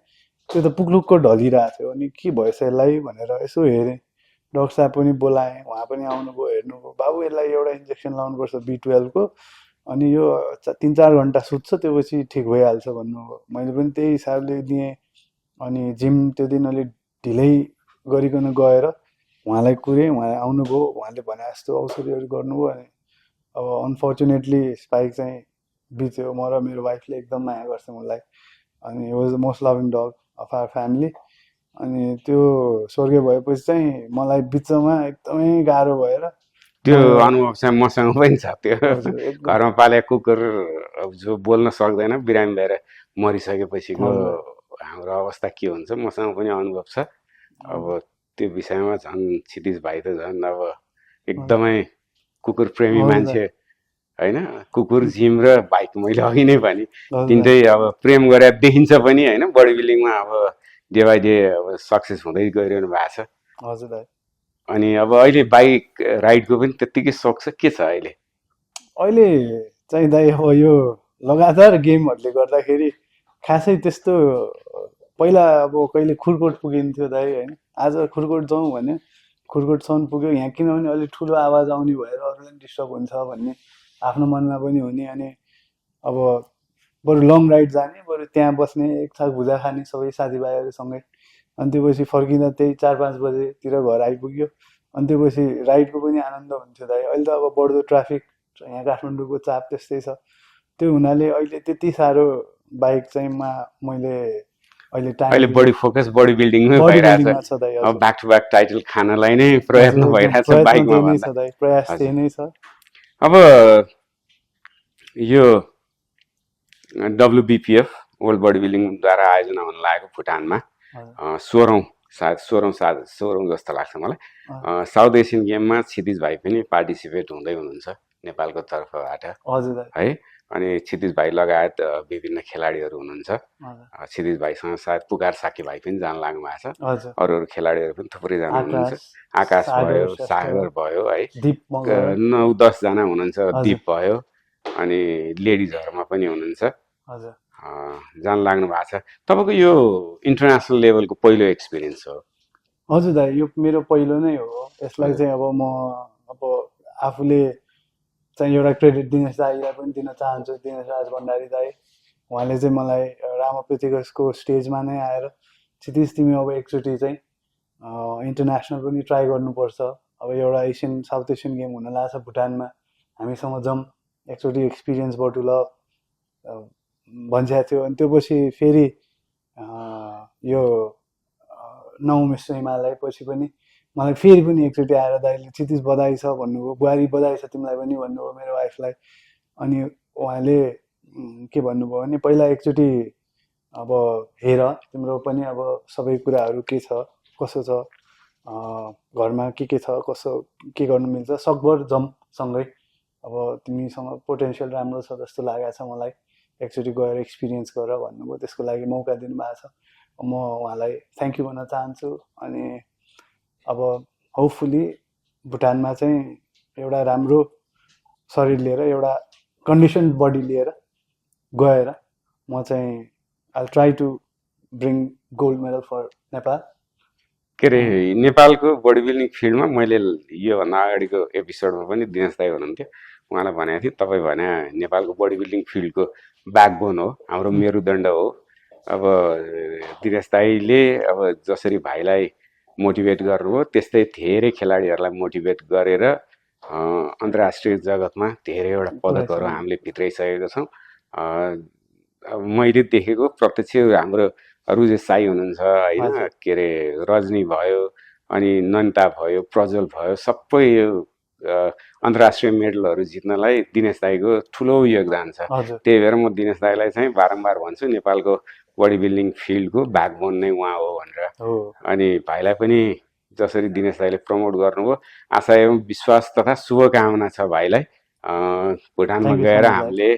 त्यो त पुक्लुक्क ढलिरहेको थियो। अनि के भएछ यसलाई भनेर यसो हेरेँ, डक्टर साहब पनि बोलाएँ, उहाँ पनि आउनुभयो, हेर्नुभयो। बाबु यसलाई एउटा इन्जेक्सन लाउनुपर्छ B12 को, अनि यो 3-4 घन्टा सुत्छ, त्यो पछि ठिक भइहाल्छ भन्नुभयो। मैले पनि त्यही हिसाबले दिएँ। अनि जिम त्यो दिन अलिक ढिलै गरिकन गएर उहाँलाई कुरेँ, उहाँ आउनुभयो, उहाँले भने जस्तो औषधिहरू गर्नुभयो। अनि अब अनफर्चुनेटली स्पाइक चाहिँ बित्यो। म र मेरो वाइफले एकदम माया गर्छ मलाई। अनि was the most loving dog of our family. अनि त्यो स्वर्गीय भएपछि चाहिँ मलाई बिचमा एकदमै गाह्रो भएर त्यो अनुभव चाहिँ मसँग पनि छ। त्यो घरमा पालेको कुकुर जो बोल्न सक्दैन, बिरामी भएर मरिसकेपछिको हाम्रो अवस्था के हुन्छ मसँग पनि अनुभव छ। अब त्यो विषयमा झन् क्षितिज भाइ त झन् अब एकदमै कुकुर प्रेमी मान्छे होइन। कुकुर, जिम र बाइक मैले अघि नै भने तिनटै अब प्रेम गरेर देखिन्छ पनि होइन। बडी बिल्डिङमा अब डे बाई डे अब सक्सेस हुँदै गइरहनु भएको छ। हजुर दाइ। अनि अब अहिले बाइक राइडको पनि त्यत्तिकै सोख छ के छ अहिले? अहिले चाहिँ दाइ अब यो लगातार गेमहरूले गर्दाखेरि खासै त्यस्तो पहिला अब कहिले खुरकोट पुगिन्थ्यो दाइ होइन। आज खुरकोट जाउँ भने खुरकोटसम्म पुग्यो। यहाँ किनभने अलिक ठुलो आवाज आउने भएर अरूलाई डिस्टर्ब हुन्छ भन्ने आफ्नो मनमा पनि हुने। अनि अब बरु लङ राइड जाने, बरु त्यहाँ बस्ने, एक छाक भुजा खाने सबै साथीभाइहरूसँगै। अनि त्योपछि फर्किँदा त्यही 4-5 बजेतिर घर आइपुग्यो। अनि त्योपछि राइडको पनि आनन्द हुन्थ्यो दाइ। अहिले त अब बढ्दो ट्राफिक यहाँ काठमाडौँको चाप त्यस्तै छ। त्यो हुनाले अहिले त्यति साह्रो बाइक चाहिँ मैले अहिले बडी फोकस बडी बिल्डिङमै भइरहेछ। अब ब्याक टु ब्याक टाइटल खानलाई नै प्रयत्न भइरहेछ बाइकमा भन्दा। प्रयास त्यही नै छ। अब यो WBPF वर्ल्ड बडी बिल्डिङद्वारा आयोजना हुन लागेको भुटानमा 16औं जस्तो लाग्छ मलाई साउथ एसियन गेममा क्षितिज भाइ पनि पार्टिसिपेट हुँदै हुनुहुन्छ नेपालको तर्फबाट है। अनि क्षितिज भाइ लगायत विभिन्न खेलाडीहरू हुनुहुन्छ। हजुर क्षितिज भाइसँग सायद पुकार साकी भाइ पनि जान लाग्नु भएको छ। हजुर अरू अरू खेलाडीहरू पनि थुप्रैजना हुनुहुन्छ। आकाश आकाश भयो, श्रेष्ठ, सागर भयो है, दीप मगर 9-10 जना हुनुहुन्छ। हजुर। दीप भयो अनि लेडिजहरूमा पनि हुनुहुन्छ। हजुर जान लाग्नु भएको छ। तपाईँको यो इन्टरनेसनल लेभलको पहिलो एक्सपिरियन्स हो? हजुर दाइ, यो मेरो पहिलो नै हो। यसलाई चाहिँ अब म अब आफूले चाहिँ एउटा क्रेडिट दिनेश दाईलाई पनि दिन चाहन्छु, दिनेश राज भण्डारी दाई। उहाँले चाहिँ मलाई रामापेथिकसको स्टेजमा नै आएर क्षितिज तिमी अब एकचोटि चाहिँ इन्टरनेसनल पनि ट्राई गर्नुपर्छ, अब एउटा साउथ एसियन गेम हुन लाग्छ भुटानमा, हामीसँग जम एकचोटि एक्सपिरियन्स बटुल भनिसकेको थियो। अनि त्यो पछि फेरि यो 9 मिस्टर हिमालय पछि पनि मलाई फेरि पनि एकचोटि आएर दाइले क्षितिज बधाई छ भन्नुभयो, बुहारी बधाई छ तिमीलाई पनि भन्नुभयो मेरो वाइफलाई। अनि उहाँले के भन्नुभयो भने पहिला एकचोटि अब हेर तिम्रो पनि अब सबै कुराहरू के छ कसो छ, घरमा के छ कसो के गर्नु मिल्छ, सकभर जम सँगै, अब तिमीसँग पोटेन्सियल राम्रो छ जस्तो लागेको छ मलाई, एकचोटि गएर एक्सपिरियन्स गर भन्नुभयो। त्यसको लागि मौका दिनुभएको छ, म उहाँलाई थ्याङ्क यू भन्न चाहन्छु। अनि अब होपफुली भुटानमा चाहिँ एउटा राम्रो शरीर लिएर, एउटा कन्डिसन बडी लिएर गएर म चाहिँ I try to bring gold medal for Nepal. के अरे नेपालको बडी बिल्डिङ फिल्डमा मैले योभन्दा अगाडिको एपिसोडमा पनि दिनेश दाई हुनुहुन्थ्यो, उहाँलाई भनेको थिएँ तपाईँ भने नेपालको बडी बिल्डिङ फिल्डको ब्याकबोन हो, हाम्रो मेरुदण्ड हो। अब दिनेश दाईले अब जसरी भाइलाई मोटिभेट गर्नुभयो त्यस्तै धेरै खेलाडीहरूलाई मोटिभेट गरेर अन्तर्राष्ट्रिय जगतमा धेरैवटा पदकहरू हामीले भित्राइसकेका छौँ। अब मैले देखेको प्रत्यक्ष हाम्रो रुजेश साई हुनुहुन्छ होइन, के अरे रजनी भयो, अनि नन्ता भयो, प्रज्वल भयो, सबै अन्तर्राष्ट्रिय मेडलहरू जित्नलाई दिनेश दाईको ठुलो योगदान छ। त्यही भएर म दिनेश दाईलाई चाहिँ बारम्बार भन्छु नेपालको बडी बिल्डिङ फिल्डको ब्याकबोन नै उहाँ हो भनेर। अनि भाइलाई पनि जसरी दिनेश दाईले प्रमोट गर्नुभयो, आशा एवं विश्वास तथा शुभकामना छ भाइलाई। भुटानमा गएर हामीले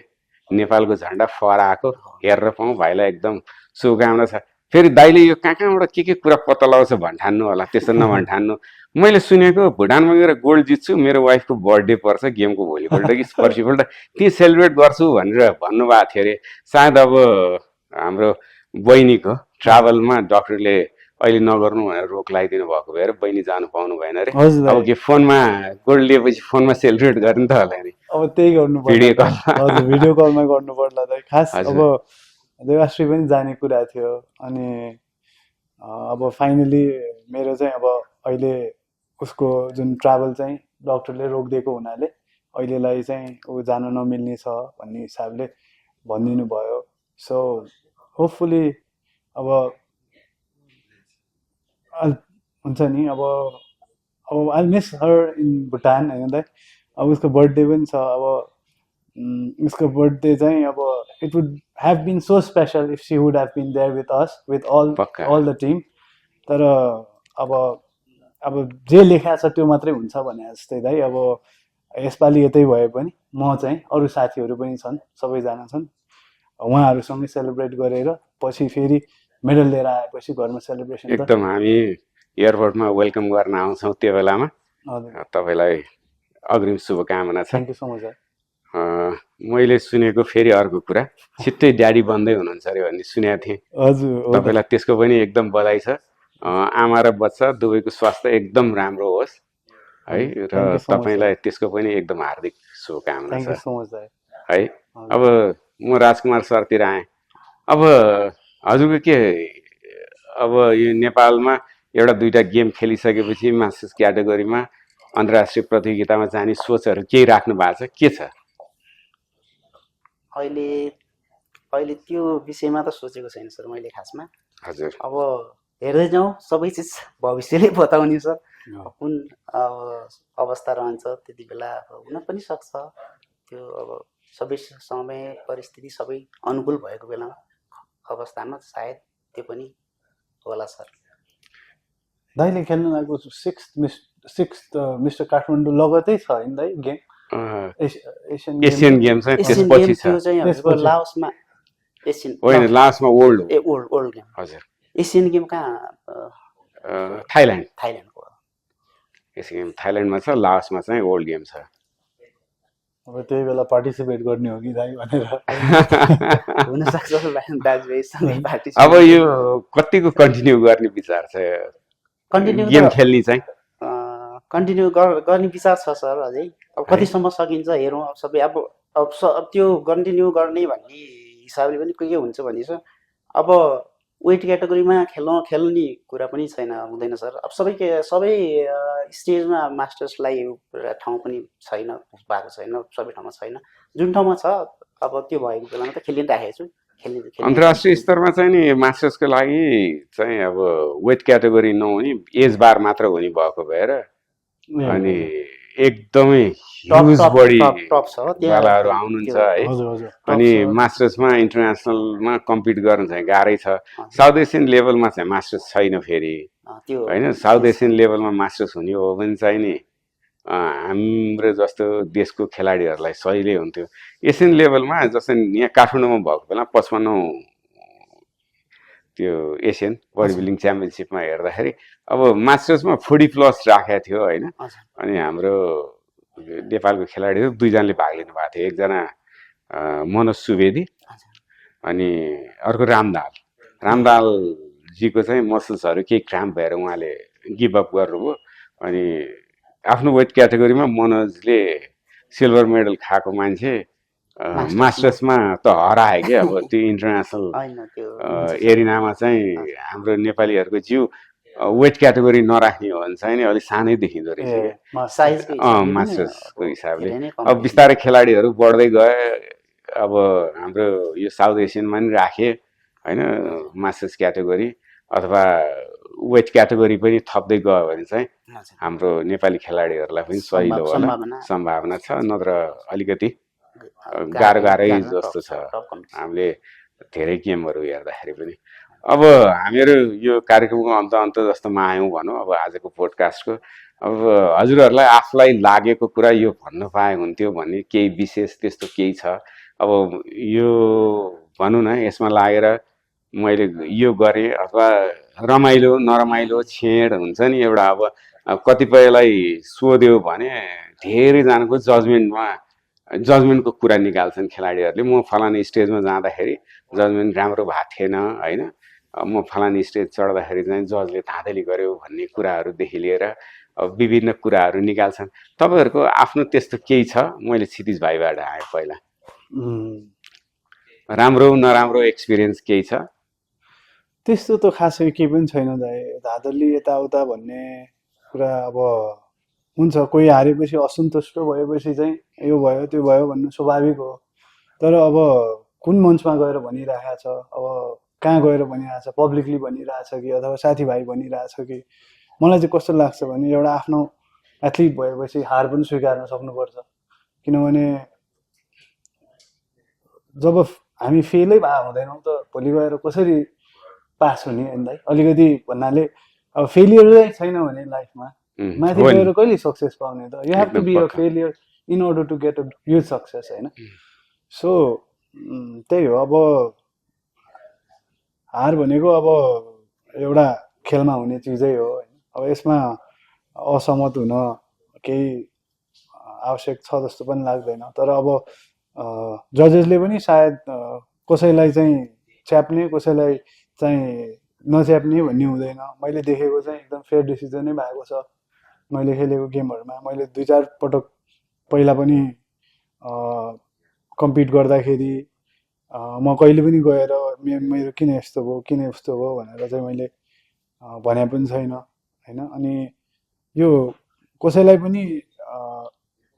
नेपालको झन्डा फहराएको हेरेर पाउँ, भाइलाई एकदम शुभकामना छ। फेरि दाइले यो कहाँबाट के कुरा पत्ता लगाउँछ भन्ठान्नु होला, त्यसो नभन्ठान्नु। मैले सुनेको भुटानमा गएर गोल्ड जित्छु, मेरो वाइफको बर्थडे पर्छ गेमको भोलिपल्ट कि पर्सिपल्ट, ती सेलिब्रेट गर्छु भनेर भन्नुभएको थियो अरे। सायद अब हाम्रो बहिनीको ट्राभलमा डक्टरले अहिले नगर्नु भनेर रोक लगाइदिनु भएको भएर बहिनी जानु पाउनु भएन अरे। अब के फोनमा गोल्ड लिएपछि फोनमा सेलिब्रेट गर्ने त होला नि, अब त्यही गर्नु पर्ला, भिडियो कलमा गर्नु पर्ला दाइ। खास अब देवाश्री पनि जाने कुरा थियो। अनि अब फाइनली मेरो चाहिँ अब अहिले उसको जुन ट्राभल चाहिँ डक्टरले रोकिदिएको हुनाले अहिलेलाई चाहिँ ऊ जान नमिल्ने छ भन्ने हिसाबले भनिदिनु भयो। सो होपफुली अब हुन्छ नि, अब I miss her in Bhutan होइन दाइ। अब उसको बर्थडे पनि छ, अब उसको बर्थडे चाहिँ अब it would have been so special if she would have been there with us, with all the team. तर अब जे लेखा छ त्यो मात्रै हुन्छ भने जस्तै दाइ। अब यसपालि यतै भए पनि म चाहिँ अरू साथीहरू पनि छन्, सबैजना छन्, उहाँहरूसँगै सेलिब्रेट गरेर पछि फेरि मेडल लिएर आएपछि घरमा सेलिब्रेसन एकदम हामी एयरपोर्टमा वेलकम गर्न आउँछौँ त्यो बेलामा। तपाईँलाई अग्रिम शुभकामना छ। Thank you so much. मैले सुनेको फेरि अर्को कुरा, छिट्टै ड्याडी बन्दै हुनुहुन्छ अरे भन्ने सुनेको थिएँ। हजुर, तपाईँलाई त्यसको पनि एकदम बधाई छ। आमा र बच्चा दुवैको स्वास्थ्य एकदम राम्रो होस् है, र तपाईँलाई त्यसको पनि एकदम हार्दिक शुभकामना छ है। अब म राजकुमार सरतिर आएँ। अब हजुरको के अब यो नेपालमा एउटा दुईवटा गेम खेलिसकेपछि मास्टर्स क्याटेगोरीमा अन्तर्राष्ट्रिय प्रतियोगितामा जाने सोचहरू केही राख्नु भएको छ, के छ? अहिले त्यो विषयमा त सोचेको छैन सर मैले खासमा। हजुर, अब हेर्दै जाउँ, सबै चिज भविष्यले बताउने सर। कुन अवस्था रहन्छ त्यति बेला हुन पनि सक्छ त्यो। अब सबै समय परिस्थिति सबै अनुकूल भएको बेलामा अवस्थामा सायद त्यो पनि होला सर। दाइले खेल्न लागेको सिक्स्थ मिस्टर काठमाडौँ लगतै छ होइन दाइ गेम? एसियन गेम चाहिँ एसियन त्यसपछि गेम छ त्यो चाहिँ हाम्रो त्यसपछि। लाओसमा एसियन होइन लास्टमा वर्ल्ड हो ए वर्ल्ड गेम हजुर एसियन गेम कहाँ थाइल्यान्ड थाइल्यान्डको हो। एसियन गेम थाइल्यान्डमा छ लास्टमा चाहिँ वर्ल्ड गेम छ अब त्यही बेला पार्टिसिपेट गर्ने हो कि दाइ भनेर हुनसक्छ दाजुभाइसँगै पार्टी अब यो कतिको कन्टिन्यू गर्ने विचार छ कन्टिन्यू गेम खेल्ने चाहिँ कन्टिन्यू गर्ने विचार छ सर अझै अब कतिसम्म सकिन्छ हेरौँ अब सबै अब त्यो कन्टिन्यू गर्ने भन्ने हिसाबले पनि के हुन्छ भने चाहिँ अब वेट क्याटेगोरीमा खेल्ने कुरा पनि छैन हुँदैन सर अब सबै स्टेजमा मास्टर्सलाई एउटा ठाउँ पनि भएको छैन सबै ठाउँमा छैन जुन ठाउँमा छ अब त्यो भएको बेलामा त खेलिराखेको छु अन्तर्राष्ट्रिय स्तरमा चाहिँ नि मास्टर्सको लागि चाहिँ अब वेट क्याटेगोरी नहुने एज बार मात्र हुने भएको भएर अनि एकदमै ह्युज बडी टप छ वालाहरू आउनुहुन्छ है हजुर हजुर अनि मास्टर्समा इन्टरनेसनलमा कम्पिट गर्नु चाहिँ गाह्रै छ साउथ एसियन लेभलमा चाहिँ मास्टर्स छैन फेरि त्यो होइन साउथ एसियन लेभलमा मास्टर्स हुने हो भने चाहिँ नि हाम्रो जस्तो देशको खेलाडीहरूलाई सजिलै हुन्थ्यो एसियन लेभलमा जस्तै यहाँ काठमाडौँमा भएको बेला 55 त्यो एसियन बडी बिल्डिङ च्याम्पियनसिपमा हेर्दाखेरि अब मास्टर्समा 40+ राखेको थियो होइन अनि हाम्रो नेपालको खेलाडीहरू 2 जनाले भाग लिनु भएको थियो एकजना मनोज सुवेदी अनि अर्को रामदालजीको चाहिँ मसल्सहरू केही क्राम्प भएर उहाँले गिभ अप गर्नुभयो अनि आफ्नो वेट क्याटेगोरीमा मनोजले सिल्भर मेडल खाएको मान्छे मास्टर्समा त हरायो कि अब त्यो इन्टरनेसनल एरिनामा चाहिँ हाम्रो नेपालीहरूको जिउ वेट क्याटेगोरी नराख्ने हो भने चाहिँ नि अलिक सानै देखिँदो रहेछ मास्टर्सको हिसाबले अब बिस्तारै खेलाडीहरू बढ्दै गए अब हाम्रो यो साउथ एसियनमा नि राखे होइन मास्टर्स क्याटेगोरी अथवा वेट क्याटेगोरी पनि थप्दै गयो भने चाहिँ हाम्रो नेपाली खेलाडीहरूलाई पनि सजिलो होला सम्भावना छ नत्र अलिकति गाह्रै जस्तो छ हामीले धेरै गेमहरू हेर्दाखेरि पनि अब हामीहरू यो कार्यक्रमको अन्त जस्तोमा आयौँ भनौँ अब आजको पोडकास्टको अब हजुरहरूलाई आफूलाई लागेको कुरा यो भन्न पाए हुन्थ्यो भन्ने केही विशेष त्यस्तो केही छ अब यो भनौँ न यसमा लागेर मैले यो गरेँ अथवा रमाइलो नरमाइलो छेड हुन्छ नि एउटा अब कतिपयलाई सोध्यो भने धेरैजनाको जजमेन्टको कुरा निकाल्छन् खेलाडीहरूले म फलाने स्टेजमा जाँदाखेरि जजमेन्ट राम्रो भएको थिएन होइन म फलाने स्टेज चढ्दाखेरि चाहिँ जजले धाँधली गर्यो भन्ने कुराहरूदेखि लिएर विभिन्न कुराहरू निकाल्छन् तपाईँहरूको आफ्नो त्यस्तो केही छ मैले क्षितिज भाइबाट आएँ पहिला राम्रो नराम्रो एक्सपिरियन्स केही छ त्यस्तो त खासै केही पनि छैन दाइ धाँधली यताउता भन्ने कुरा अब हुन्छ कोही हारेपछि असन्तुष्ट भएपछि चाहिँ यो भयो त्यो भयो भन्नु स्वाभाविक हो तर अब कुन मञ्चमा गएर भनिरहेको छ अब कहाँ गएर भनिरहेछ पब्लिकली भनिरहेछ कि अथवा साथीभाइ भनिरहेछ कि मलाई चाहिँ कस्तो लाग्छ भने एउटा आफ्नो एथलिट भएपछि हार पनि स्वीकार्न सक्नुपर्छ किनभने जब हामी फेलै भए हुँदैनौँ त भोलि गएर कसरी पास हुने भन्दा अलिकति भन्नाले अब फेलियर चाहिँ छैन भने लाइफमा माथि गएर कहिले सक्सेस पाउने त you have to be a failure in order to get a huge success होइन सो त्यही हो अब हार भनेको अब एउटा खेलमा हुने चिजै हो अब यसमा असहमत हुन केही आवश्यक छ जस्तो पनि लाग्दैन तर अब जजेसले पनि सायद कसैलाई चाहिँ च्याप्ने कसैलाई चाहिँ नच्याप्ने भन्ने हुँदैन मैले देखेको चाहिँ एकदम फेयर डिसिजनै भएको छ मैले खेलेको गेमहरूमा मैले 2-4 पटक पहिला पनि कम्पिट गर्दाखेरि म कहिले पनि गएर मेरो किन यस्तो भयो भनेर चाहिँ मैले भने पनि छैन होइन अनि यो कसैलाई पनि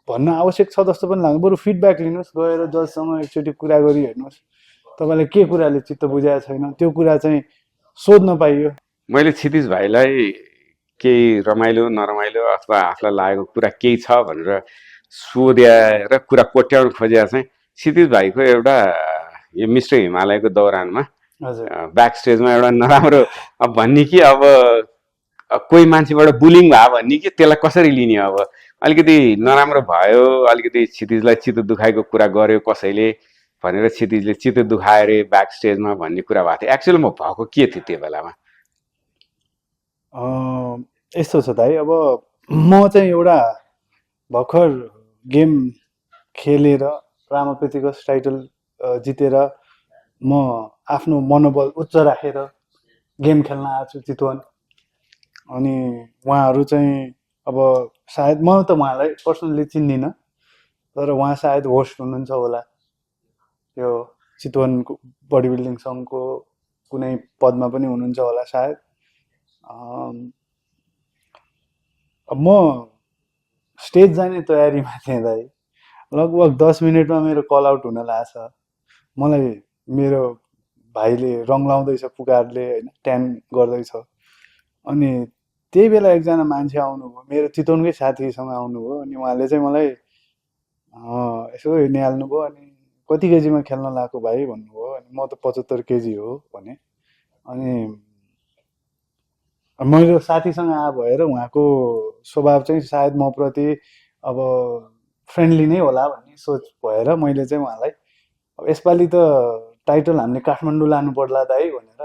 भन्न आवश्यक छ जस्तो पनि लाग्छ बरु फिडब्याक लिनुहोस् गएर जजसँग एकचोटि कुरा गरी हेर्नुहोस् तपाईँलाई के कुराले चित्त बुझाएको छैन त्यो कुरा चाहिँ सोध्न पाइयो मैले क्षितिज भाइलाई केही रमाइलो नरमाइलो अथवा आफूलाई लागेको कुरा केही छ भनेर सोधेर कुरा कोट्याउन खोजेर चाहिँ क्षितिज भाइको एउटा यो मिस्टर हिमालयको दौरानमा ब्याक स्टेजमा एउटा नराम्रो अब भन्ने कि अब कोही मान्छेबाट बुलिङ भयो भने कि त्यसलाई कसरी लिने अब अलिकति नराम्रो भयो अलिकति क्षितिजलाई चित्त दुखाएको कुरा गर्यो कसैले भनेर क्षितिजले चित्त दुखायो अरे ब्याक स्टेजमा भन्ने कुरा भएको थियो एक्चुअलमा भएको के थियो त्यो बेलामा यस्तो छ दाइ अब म चाहिँ एउटा भर्खर गेम खेलेर रामापेतिकस टाइटल जितेर म आफ्नो मनोबल उच्च राखेर गेम खेल्न आएको छु चितवन अनि उहाँहरू चाहिँ अब सायद म त उहाँलाई पर्सनली चिन्दिनँ तर उहाँ सायद होस्ट हुनुहुन्छ होला यो चितवनको बडी बिल्डिङ सङ्घको कुनै पदमा पनि हुनुहुन्छ होला सायद म स्टेज जाने तयारीमा थिएँ दाइ लगभग 10 मिनटमा मेरो कल आउट हुन लाग्छ मलाई मेरो भाइले रङ लाउँदैछ पुकारले होइन ट्यान गर्दैछ अनि त्यही बेला एकजना मान्छे आउनुभयो मेरो चितवनकै साथीसँग आउनुभयो अनि उहाँले चाहिँ मलाई यसो निहाल्नुभयो अनि कति केजीमा खेल्न लागेको भाइ भन्नुभयो अनि म त 75 केजी हो भने अनि मेरो साथीसँग आ भएर उहाँको स्वभाव चाहिँ सायद म प्रति अब फ्रेन्डली नै होला भन्ने सोच भएर मैले चाहिँ उहाँलाई अब यसपालि त टाइटल हामीले काठमाडौँ लानु पर्ला दाइ भनेर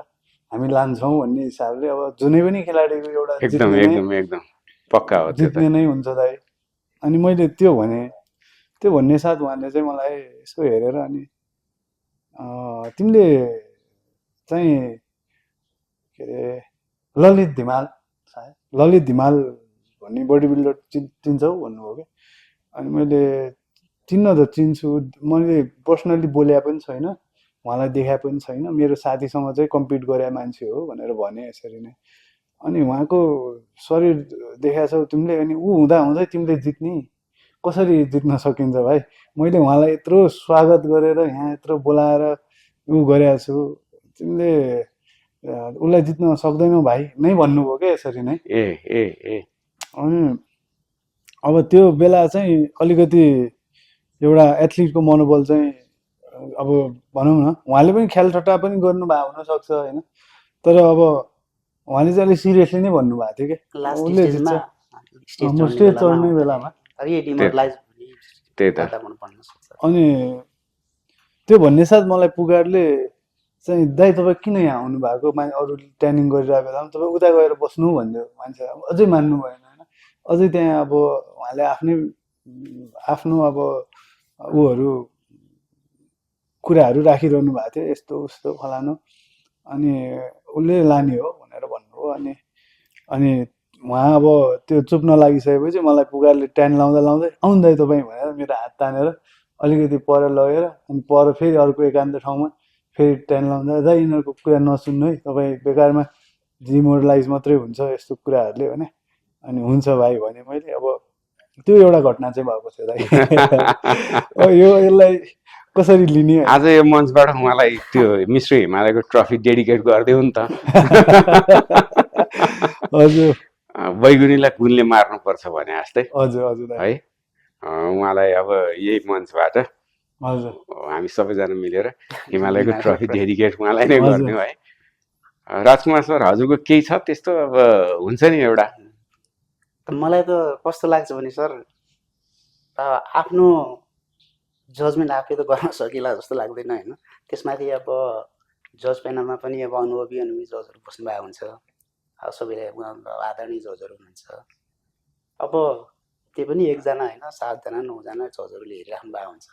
हामी लान्छौँ भन्ने हिसाबले अब जुनै पनि खेलाडीको एउटा एकदम एकदम एकदम पक्का हो त्यो त जित्ने नै हुन्छ दाइ अनि मैले त्यो भने त्यो भन्ने साथ उहाँले चाहिँ मलाई यसो हेरेर अनि तिमीले चाहिँ के अरे ललित धिमाल सायद ललित धिमाल भन्ने बडी बिल्डर चिन्छौ भन्नुभयो क्या अनि मैले चिन्न त चिन्छु मैले पर्सनली बोले पनि छैन उहाँलाई देखाए पनि छैन मेरो साथीसँग चाहिँ कम्पिट गरे मान्छे हो भनेर भने यसरी नै अनि उहाँको शरीर देखाएछौ तिमीले अनि ऊ हुँदा हुँदै तिमीले जित्ने कसरी जित्न सकिन्छ भाइ मैले उहाँलाई यत्रो स्वागत गरेर यहाँ यत्रो बोलाएर ऊ गरेको छु तिमीले उसलाई जित्न सक्दैनौ भाइ नै भन्नुभयो क्या यसरी नै ए ए ए अनि अब त्यो बेला चाहिँ अलिकति एउटा एथलिटको मनोबल चाहिँ अब भनौँ न उहाँले पनि ख्यालठट्टा पनि गर्नुभएको हुनसक्छ होइन तर अब उहाँले चाहिँ अलिक सिरियसली नै भन्नुभएको थियो क्या उसले जित्छ स्टेज चढ्ने बेलामा त्यही त अनि त्यो भन्ने साथ मलाई पुकारले चाहिँ दाइ तपाईँ किन यहाँ आउनु भएको अरू ट्रेनिङ गरिरहेको बेलामा तपाईँ उता गएर बस्नु भन्यो मान्छे अझै मान्नु भएन होइन अझै त्यहाँ अब उहाँले आफ्नो अब ऊहरू कुराहरू राखिरहनु भएको थियो यस्तो उस्तो फलानु अनि उसले लाने हो भनेर भन्नुभयो अनि उहाँ अब त्यो चुप्न लागिसकेपछि मलाई पुकारले ट्यान लाउँदा लाउँदै आउनु दाइ तपाईँ भनेर मेरो हात तानेर अलिकति पर लगेर अनि पर फेरि अर्को एकान्त ठाउँमा फेरि ट्यान लाउँदा दाइ यिनीहरूको कुरा नसुन्नु है तपाईँ बेकारमा डिमोरलाइज मात्रै हुन्छ यस्तो कुराहरूले भने अनि हुन्छ भाइ भने मैले अब त्यो एउटा घटना चाहिँ भएको थियो दाइ यो यसलाई कसरी लिने आज यो मञ्चबाट उहाँलाई त्यो मिस्टर हिमालयको ट्रफी डेडिकेट गरिदेऊ नि त हजुर बैगुनीलाई गुणले मार्नुपर्छ भने जस्तै हजुर हजुर है उहाँलाई अब यही मञ्चबाट हजुर हामी सबैजना मिलेर हिमालयको ट्रफी डेडिकेट उहाँलाई नै गरिदिउँ है राजकुमार सर हजुरको केही छ त्यस्तो अब हुन्छ नि एउटा मलाई त कस्तो लाग्छ भने सर आफ्नो जजमेन्ट आफै त गर्न सकिला जस्तो लाग्दैन होइन त्यसमाथि अब जज प्यानलमा पनि अब अनुभवी जजहरू बस्नुभएको हुन्छ सबैलाई आदरणीय जजहरू हुनुहुन्छ अब त्यो पनि एकजना होइन 7 जना 9 जना जजहरूले हेरिराख्नु भएको हुन्छ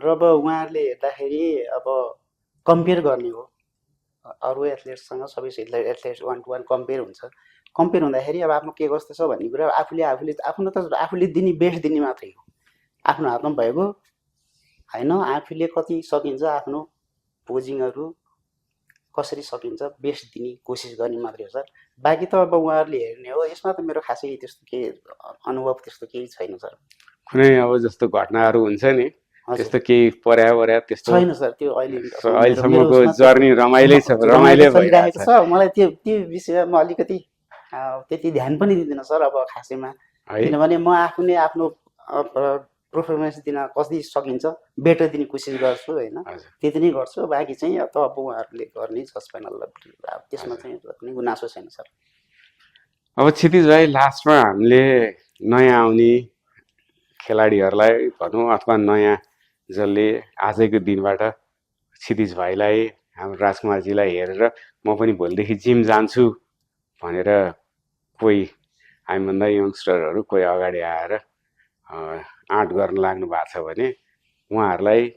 र अब उहाँहरूले हेर्दाखेरि अब कम्पेयर गर्ने हो अरू एथलेट्ससँग सबै एथलेट्स 1 to 1 कम्पेयर हुन्छ कम्पेयर हुँदाखेरि अब आफ्नो के कस्तो छ भन्ने कुरा आफूले दिने बेस्ट दिने मात्रै हो आफ्नो हातमा भएको होइन आफूले कति सकिन्छ आफ्नो पोजिङहरू कसरी सकिन्छ बेस्ट दिने कोसिस गर्ने मात्रै हो सर बाँकी त अब उहाँहरूले हेर्ने हो यसमा त मेरो खासै त्यस्तो केही अनुभव त्यस्तो केही छैन सर कुनै अब जस्तो घटनाहरू हुन्छ नि त्यस्तो केही पर्या त्यस्तो छैन सर त्यो अहिलेसम्मको जर्नी रमाइलै भइरहेको छ मलाई त्यो विषयमा म अलिकति त्यति ध्यान पनि दिँदैन सर अब खासैमा किनभने म आफूले आफ्नो पर्फर्मेन्स दिन कति सकिन्छ बेटर दिने कोसिस गर्छु होइन त्यति नै गर्छु बाँकी चाहिँ अब उहाँहरूले गर्ने जज प्यानल त्यसमा चाहिँ कुनै गुनासो छैन सर अब क्षितिज भाइ लास्टमा हामीले नयाँ आउने खेलाडीहरूलाई भनौँ अथवा नयाँ जसले आजैको दिनबाट क्षितिज भाइलाई हाम्रो राजकुमारजीलाई हेरेर म पनि भोलिदेखि जिम जान्छु भनेर कोही हामीभन्दा यङ्स्टरहरू कोही अगाडि आएर आँट गर्न लाग्नु भएको छ भने उहाँहरूलाई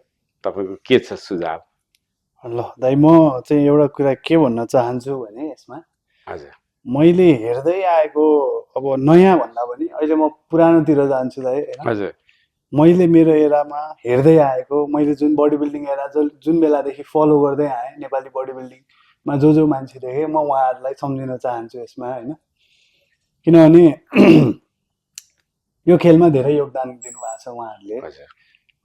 तपाईँको के छ सुझाव? ल दाइ म चाहिँ एउटा कुरा के भन्न चाहन्छु भने यसमा हजुर मैले हेर्दै आएको अब नयाँ भन्दा पनि अहिले म पुरानोतिर जान्छु दाइ होइन। हजुर मैले मेरो एरामा हेर्दै आएको मैले जुन बडी बिल्डिङ एरा जुन बेलादेखि फलो गर्दै आएँ नेपाली बडी बिल्डिङमा जो मान्छे देखेँ म उहाँहरूलाई सम्झिन चाहन्छु यसमा होइन। किनभने यो खेलमा धेरै योगदान दिनुभएको छ उहाँहरूले। हजुर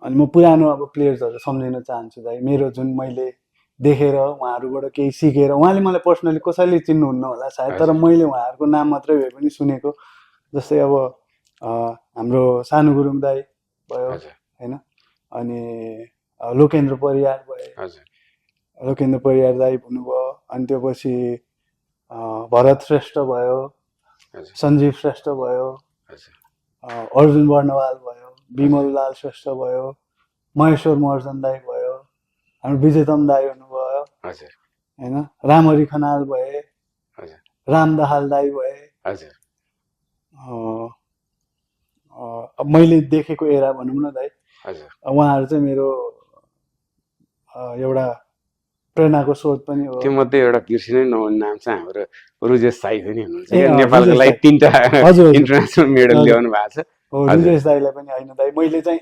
अनि म पुरानो अब प्लेयर्सहरू सम्झिन चाहन्छु दाइ। मेरो जुन मैले देखेर उहाँहरूबाट केही सिकेर, उहाँले मलाई पर्सनली कसैले चिन्नुहुन्न होला सायद, तर मैले उहाँहरूको नाम मात्रै भए पनि सुनेको। जस्तै अब हाम्रो सानु गुरुङ दाई भयो होइन, अनि लोकेन्द्र परियार भए, लोकेन्द्र परियार दाई हुनुभयो, अनि त्यो पछि भरत श्रेष्ठ भयो, सञ्जीव श्रेष्ठ भयो, अर्जुन वर्णवाल भयो, विमल लाल श्रेष्ठ भयो, महेश्वर महर्जन दाई भयो, हाम्रो विजेतम दाई हुनुभयो होइन, रामहरि खनाल भए, राम दाहाल दाई भए। अब मैले देखेको एरा भनौँ न दाइ, उहाँहरू चाहिँ मेरो एउटा प्रेरणाको स्रोत पनि हो। त्यो मध्ये एउटा बिर्सिनै नहुने नाम चाहिँ हाम्रो रुजेश साई पनि हुनुहुन्छ, नेपालको लागि 3टा इन्टरनेसनल मेडल ल्याउनु भएको छ। रुजेश दाईलाई पनि होइन दाइ, मैले चाहिँ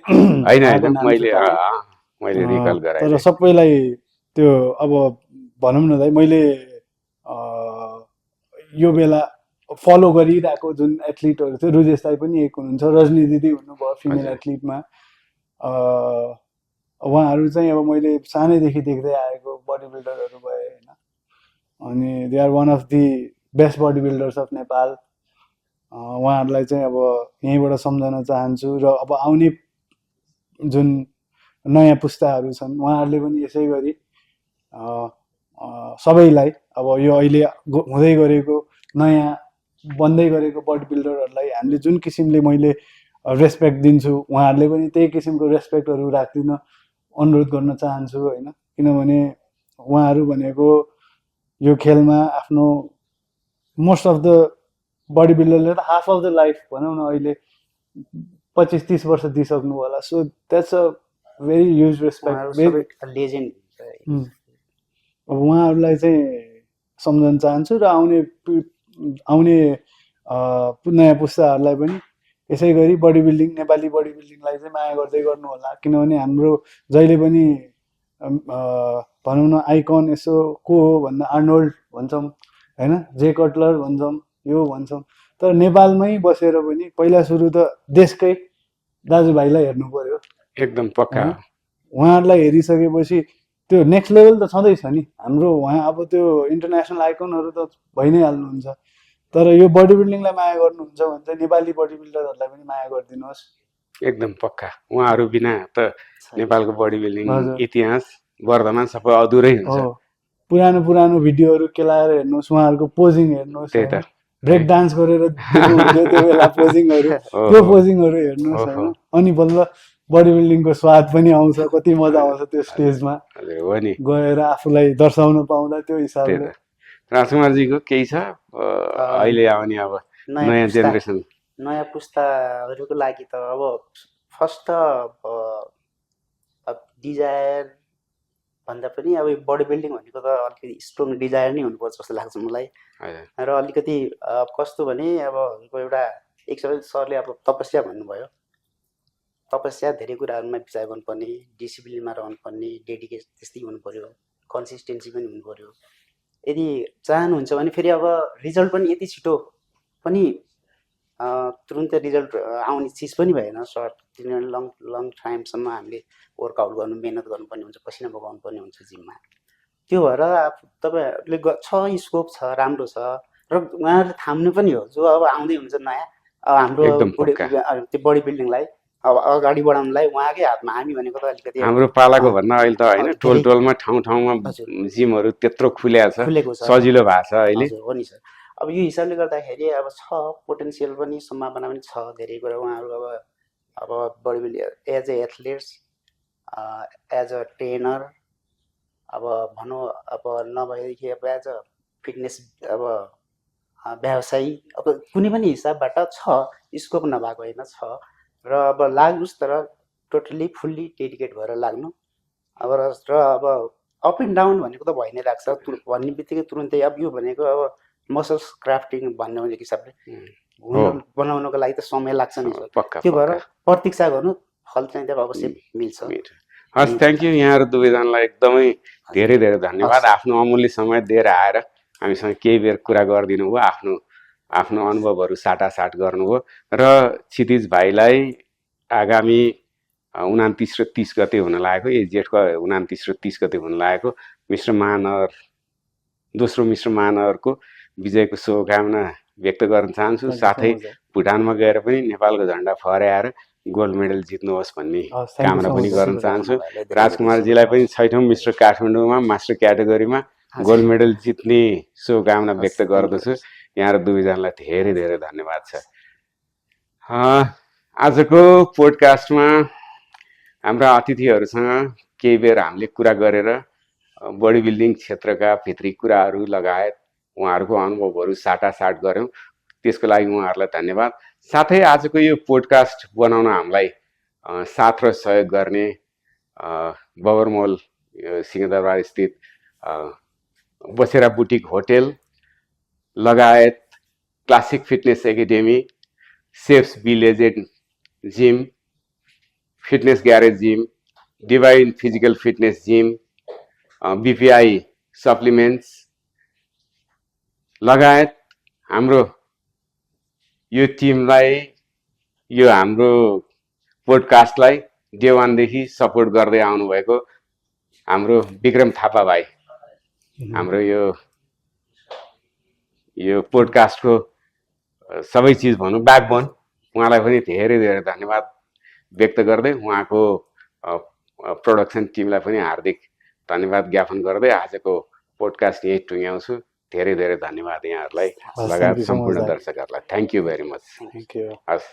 मैले रिकल गराएँ, तर सबैलाई त्यो अब भनौँ न दाइ, मैले यो बेला फलो गरिरहेको जुन एथलिटहरू थियो, रुजेश दाई पनि एक हुनुहुन्छ, रजनी दिदी हुनुभयो फिमेल एथलिटमा। उहाँहरू चाहिँ अब मैले सानैदेखि देख्दै आएको बडी बिल्डरहरू भए होइन, अनि they are one of the best body builders of Nepal. उहाँहरूलाई चाहिँ अब यहीँबाट सम्झन चाहन्छु। र अब आउने जुन नयाँ पुस्ताहरू छन् उहाँहरूले पनि यसै गरी सबैलाई अब यो अहिले हुँदै गरेको नयाँ बन्दै गरेको बडी बिल्डरहरूलाई हामीले जुन किसिमले मैले रेस्पेक्ट दिन्छु, उहाँहरूले पनि त्यही किसिमको रेस्पेक्टहरू राखिदिन अनुरोध गर्न चाहन्छु होइन। किनभने उहाँहरू भनेको यो खेलमा आफ्नो मोस्ट अफ द बडी बिल्डरले त हाफ अफ द लाइफ भनौँ न अहिले 25-30 वर्ष दिइसक्नु होला। So that's a very huge respect, legend. अब उहाँहरूलाई चाहिँ सम्झन चाहन्छु र आउने नयाँ पुस्ताहरूलाई पनि यसै गरी बडी बिल्डिङ, नेपाली बडी बिल्डिङलाई चाहिँ माया गर्दै गर्नु होला। किनभने हाम्रो जहिले पनि भनौँ न आइकन यसो को हो भन्दा आर्नोल्ड भन्छौँ होइन, जे कटलर भन्छौँ, यो भन्छौँ, तर नेपालमै बसेर पनि पहिला सुरु त देशकै दाजुभाइलाई हेर्नु पर्यो। एकदम पक्का। उहाँहरूलाई हेरिसकेपछि त्यो नेक्स्ट लेभल त छँदैछ नि हाम्रो। उहाँ अब त्यो इन्टरनेसनल आइकनहरू त भइ नै हाल्नुहुन्छ, तर यो बडी बिल्डिङलाई माया गर्नुहुन्छ भने चाहिँ नेपाली बडी बिल्डरहरूलाई पनि माया गरिदिनुहोस्। एकदम पक्का। उहाँहरू बिना त नेपालको बडी बिल्डिङ इतिहास वर्धमान सबै अधुरै हुन्छ। पुरानो भिडियोहरू केलाएर हेर्नुहोस्, उहाँहरूको पोजिङ हेर्नुहोस्, ब्रेक डान्स गरेर त्यो बेला पोजिङहरू, त्यो पोजिङहरू हेर्नुहोस् होइन, अनि बल्ल बडी बिल्डिङको स्वाद पनि आउँछ। कति मजा आउँछ त्यो स्टेजमा गएर आफूलाई दर्शाउन पाउँदा। त्यो हिसाबले राजकुमारजीको केही छ अहिले आउने अब नयाँ जेनेरेसन, नयाँ पुस्ताहरूको लागि त अब फर्स्ट त डिजायर भन्दा पनि अब बडी बिल्डिङ भनेको त अलिकति स्ट्रङ डिजायर नै हुनुपर्छ जस्तो लाग्छ मलाई। र अलिकति कस्तो भने अब एउटा एक सरले अब तपस्या भन्नुभयो, तपस्या धेरै कुराहरूमा विचार गर्नुपर्ने, डिसिप्लिनमा रहनुपर्ने, डेडिकेसन त्यस्तै हुनु पर्यो, कन्सिस्टेन्सी पनि हुनु पर्यो। यदि चाहनुहुन्छ भने फेरि अब रिजल्ट पनि यति छिटो पनि तुरुन्तै रिजल्ट आउने चिज पनि भएन। सर्ट किनभने लङ टाइमसम्म हामीले वर्कआउट गर्नु, मेहनत गर्नुपर्ने हुन्छ, पसिना बगाउनु पर्ने हुन्छ जिममा। त्यो भएर तपाईँहरूले छ, स्कोप छ, राम्रो छ, र उहाँहरूले थाम्नु पनि हो। जो अब आउँदै हुन्छ नयाँ हाम्रो त्यो बडी बिल्डिङलाई अब अगाडि बढाउनलाई उहाँकै हातमा। हामी भनेको त अलिकति हाम्रो पालाको भन्दा अहिले त होइन, टोलमा ठाउँ ठाउँमा जिमहरू त्यत्रो खुलेको छ, सजिलो भएको छ अहिले। हो नि सर। अब यो हिसाबले गर्दाखेरि अब छ पोटेन्सियल पनि सम्भावना पनि छ धेरै कुरा उहाँहरू अब body builder as a athletes as a trainer अब भनौँ अब नभएदेखि अब एज अ फिटनेस अब व्यवसायी अब कुनै पनि हिसाबबाट छ स्कोप नभएको होइन छ र अब लाग्नुहोस् तर टोटल्ली फुल्ली डेडिकेट भएर लाग्नु अब र अब अप एन्ड डाउन भनेको त भइ नै लाग्छ भन्ने बित्तिकै तुरुन्तै अब यो भनेको अब मसल्स क्राफ्टिङ भन्ने भनेको हिसाबले बनाउनको लागि त समय लाग्छ नि त्यो भएर प्रतीक्षा गर्नु फल चाहिँ त अवश्य मिल्छ हस् थ्याङ्क यू यहाँहरू दुवैजनालाई एकदमै धेरै धेरै धन्यवाद आफ्नो अमूल्य समय दिएर आएर हामीसँग केही बेर कुरा गरिदिनु भयो आफ्नो अनुभवहरू साटासाट गर्नुभयो र क्षितिज भाइलाई आगामी 29 र 30 गते हुन लागेको जेठको 29 र 30 गते हुन लागेको मिश्र महानगर दोस्रो मिश्र महानगरको विजयको शुभकामना व्यक्त गर्न चाहन्छु साथै भुटानमा गएर पनि नेपालको झन्डा फहराएर गोल्ड मेडल जित्नुहोस् भन्ने कामना पनि गर्न चाहन्छु राजकुमारजीलाई पनि 6औं मिश्र काठमाडौँमा मास्टर क्याटेगोरीमा गोल्ड मेडल जित्ने शुभकामना व्यक्त गर्दछु यहाँ दुवैजनालाई धेरै धेरै धन्यवाद छ आजको पोडकास्टमा हाम्रा अतिथिहरूसँग केही बेर हामीले कुरा गरेर बडी बिल्डिङ क्षेत्रका भित्री कुराहरू लगायत उहाँहरूको अनुभवहरू साटासाट गऱ्यौँ त्यसको लागि उहाँहरूलाई धन्यवाद साथै आजको यो पोडकास्ट बनाउन हामीलाई साथ र सहयोग गर्ने बबरमल सिंहदरबार स्थित बसेरा बुटिक होटेल लगायत classic fitness academy chefs village and gym fitness garage gym divine physical fitness gym BPI supplements लगायत हाम्रो यो टिमलाई यो हाम्रो पोडकास्टलाई डे वानदेखि सपोर्ट गर्दै आउनुभएको हाम्रो विक्रम थापा भाइ हाम्रो यो पोडकास्टको सबै चिज भनौँ ब्याकबोन उहाँलाई पनि धेरै धेरै धन्यवाद व्यक्त गर्दै उहाँको प्रोडक्सन टिमलाई पनि हार्दिक धन्यवाद ज्ञापन गर्दै आजको पोडकास्ट यही टुङ्ग्याउँछु धेरै धेरै धन्यवाद यहाँहरूलाई लगायत सम्पूर्ण दर्शकहरूलाई thank you very much thank you हस्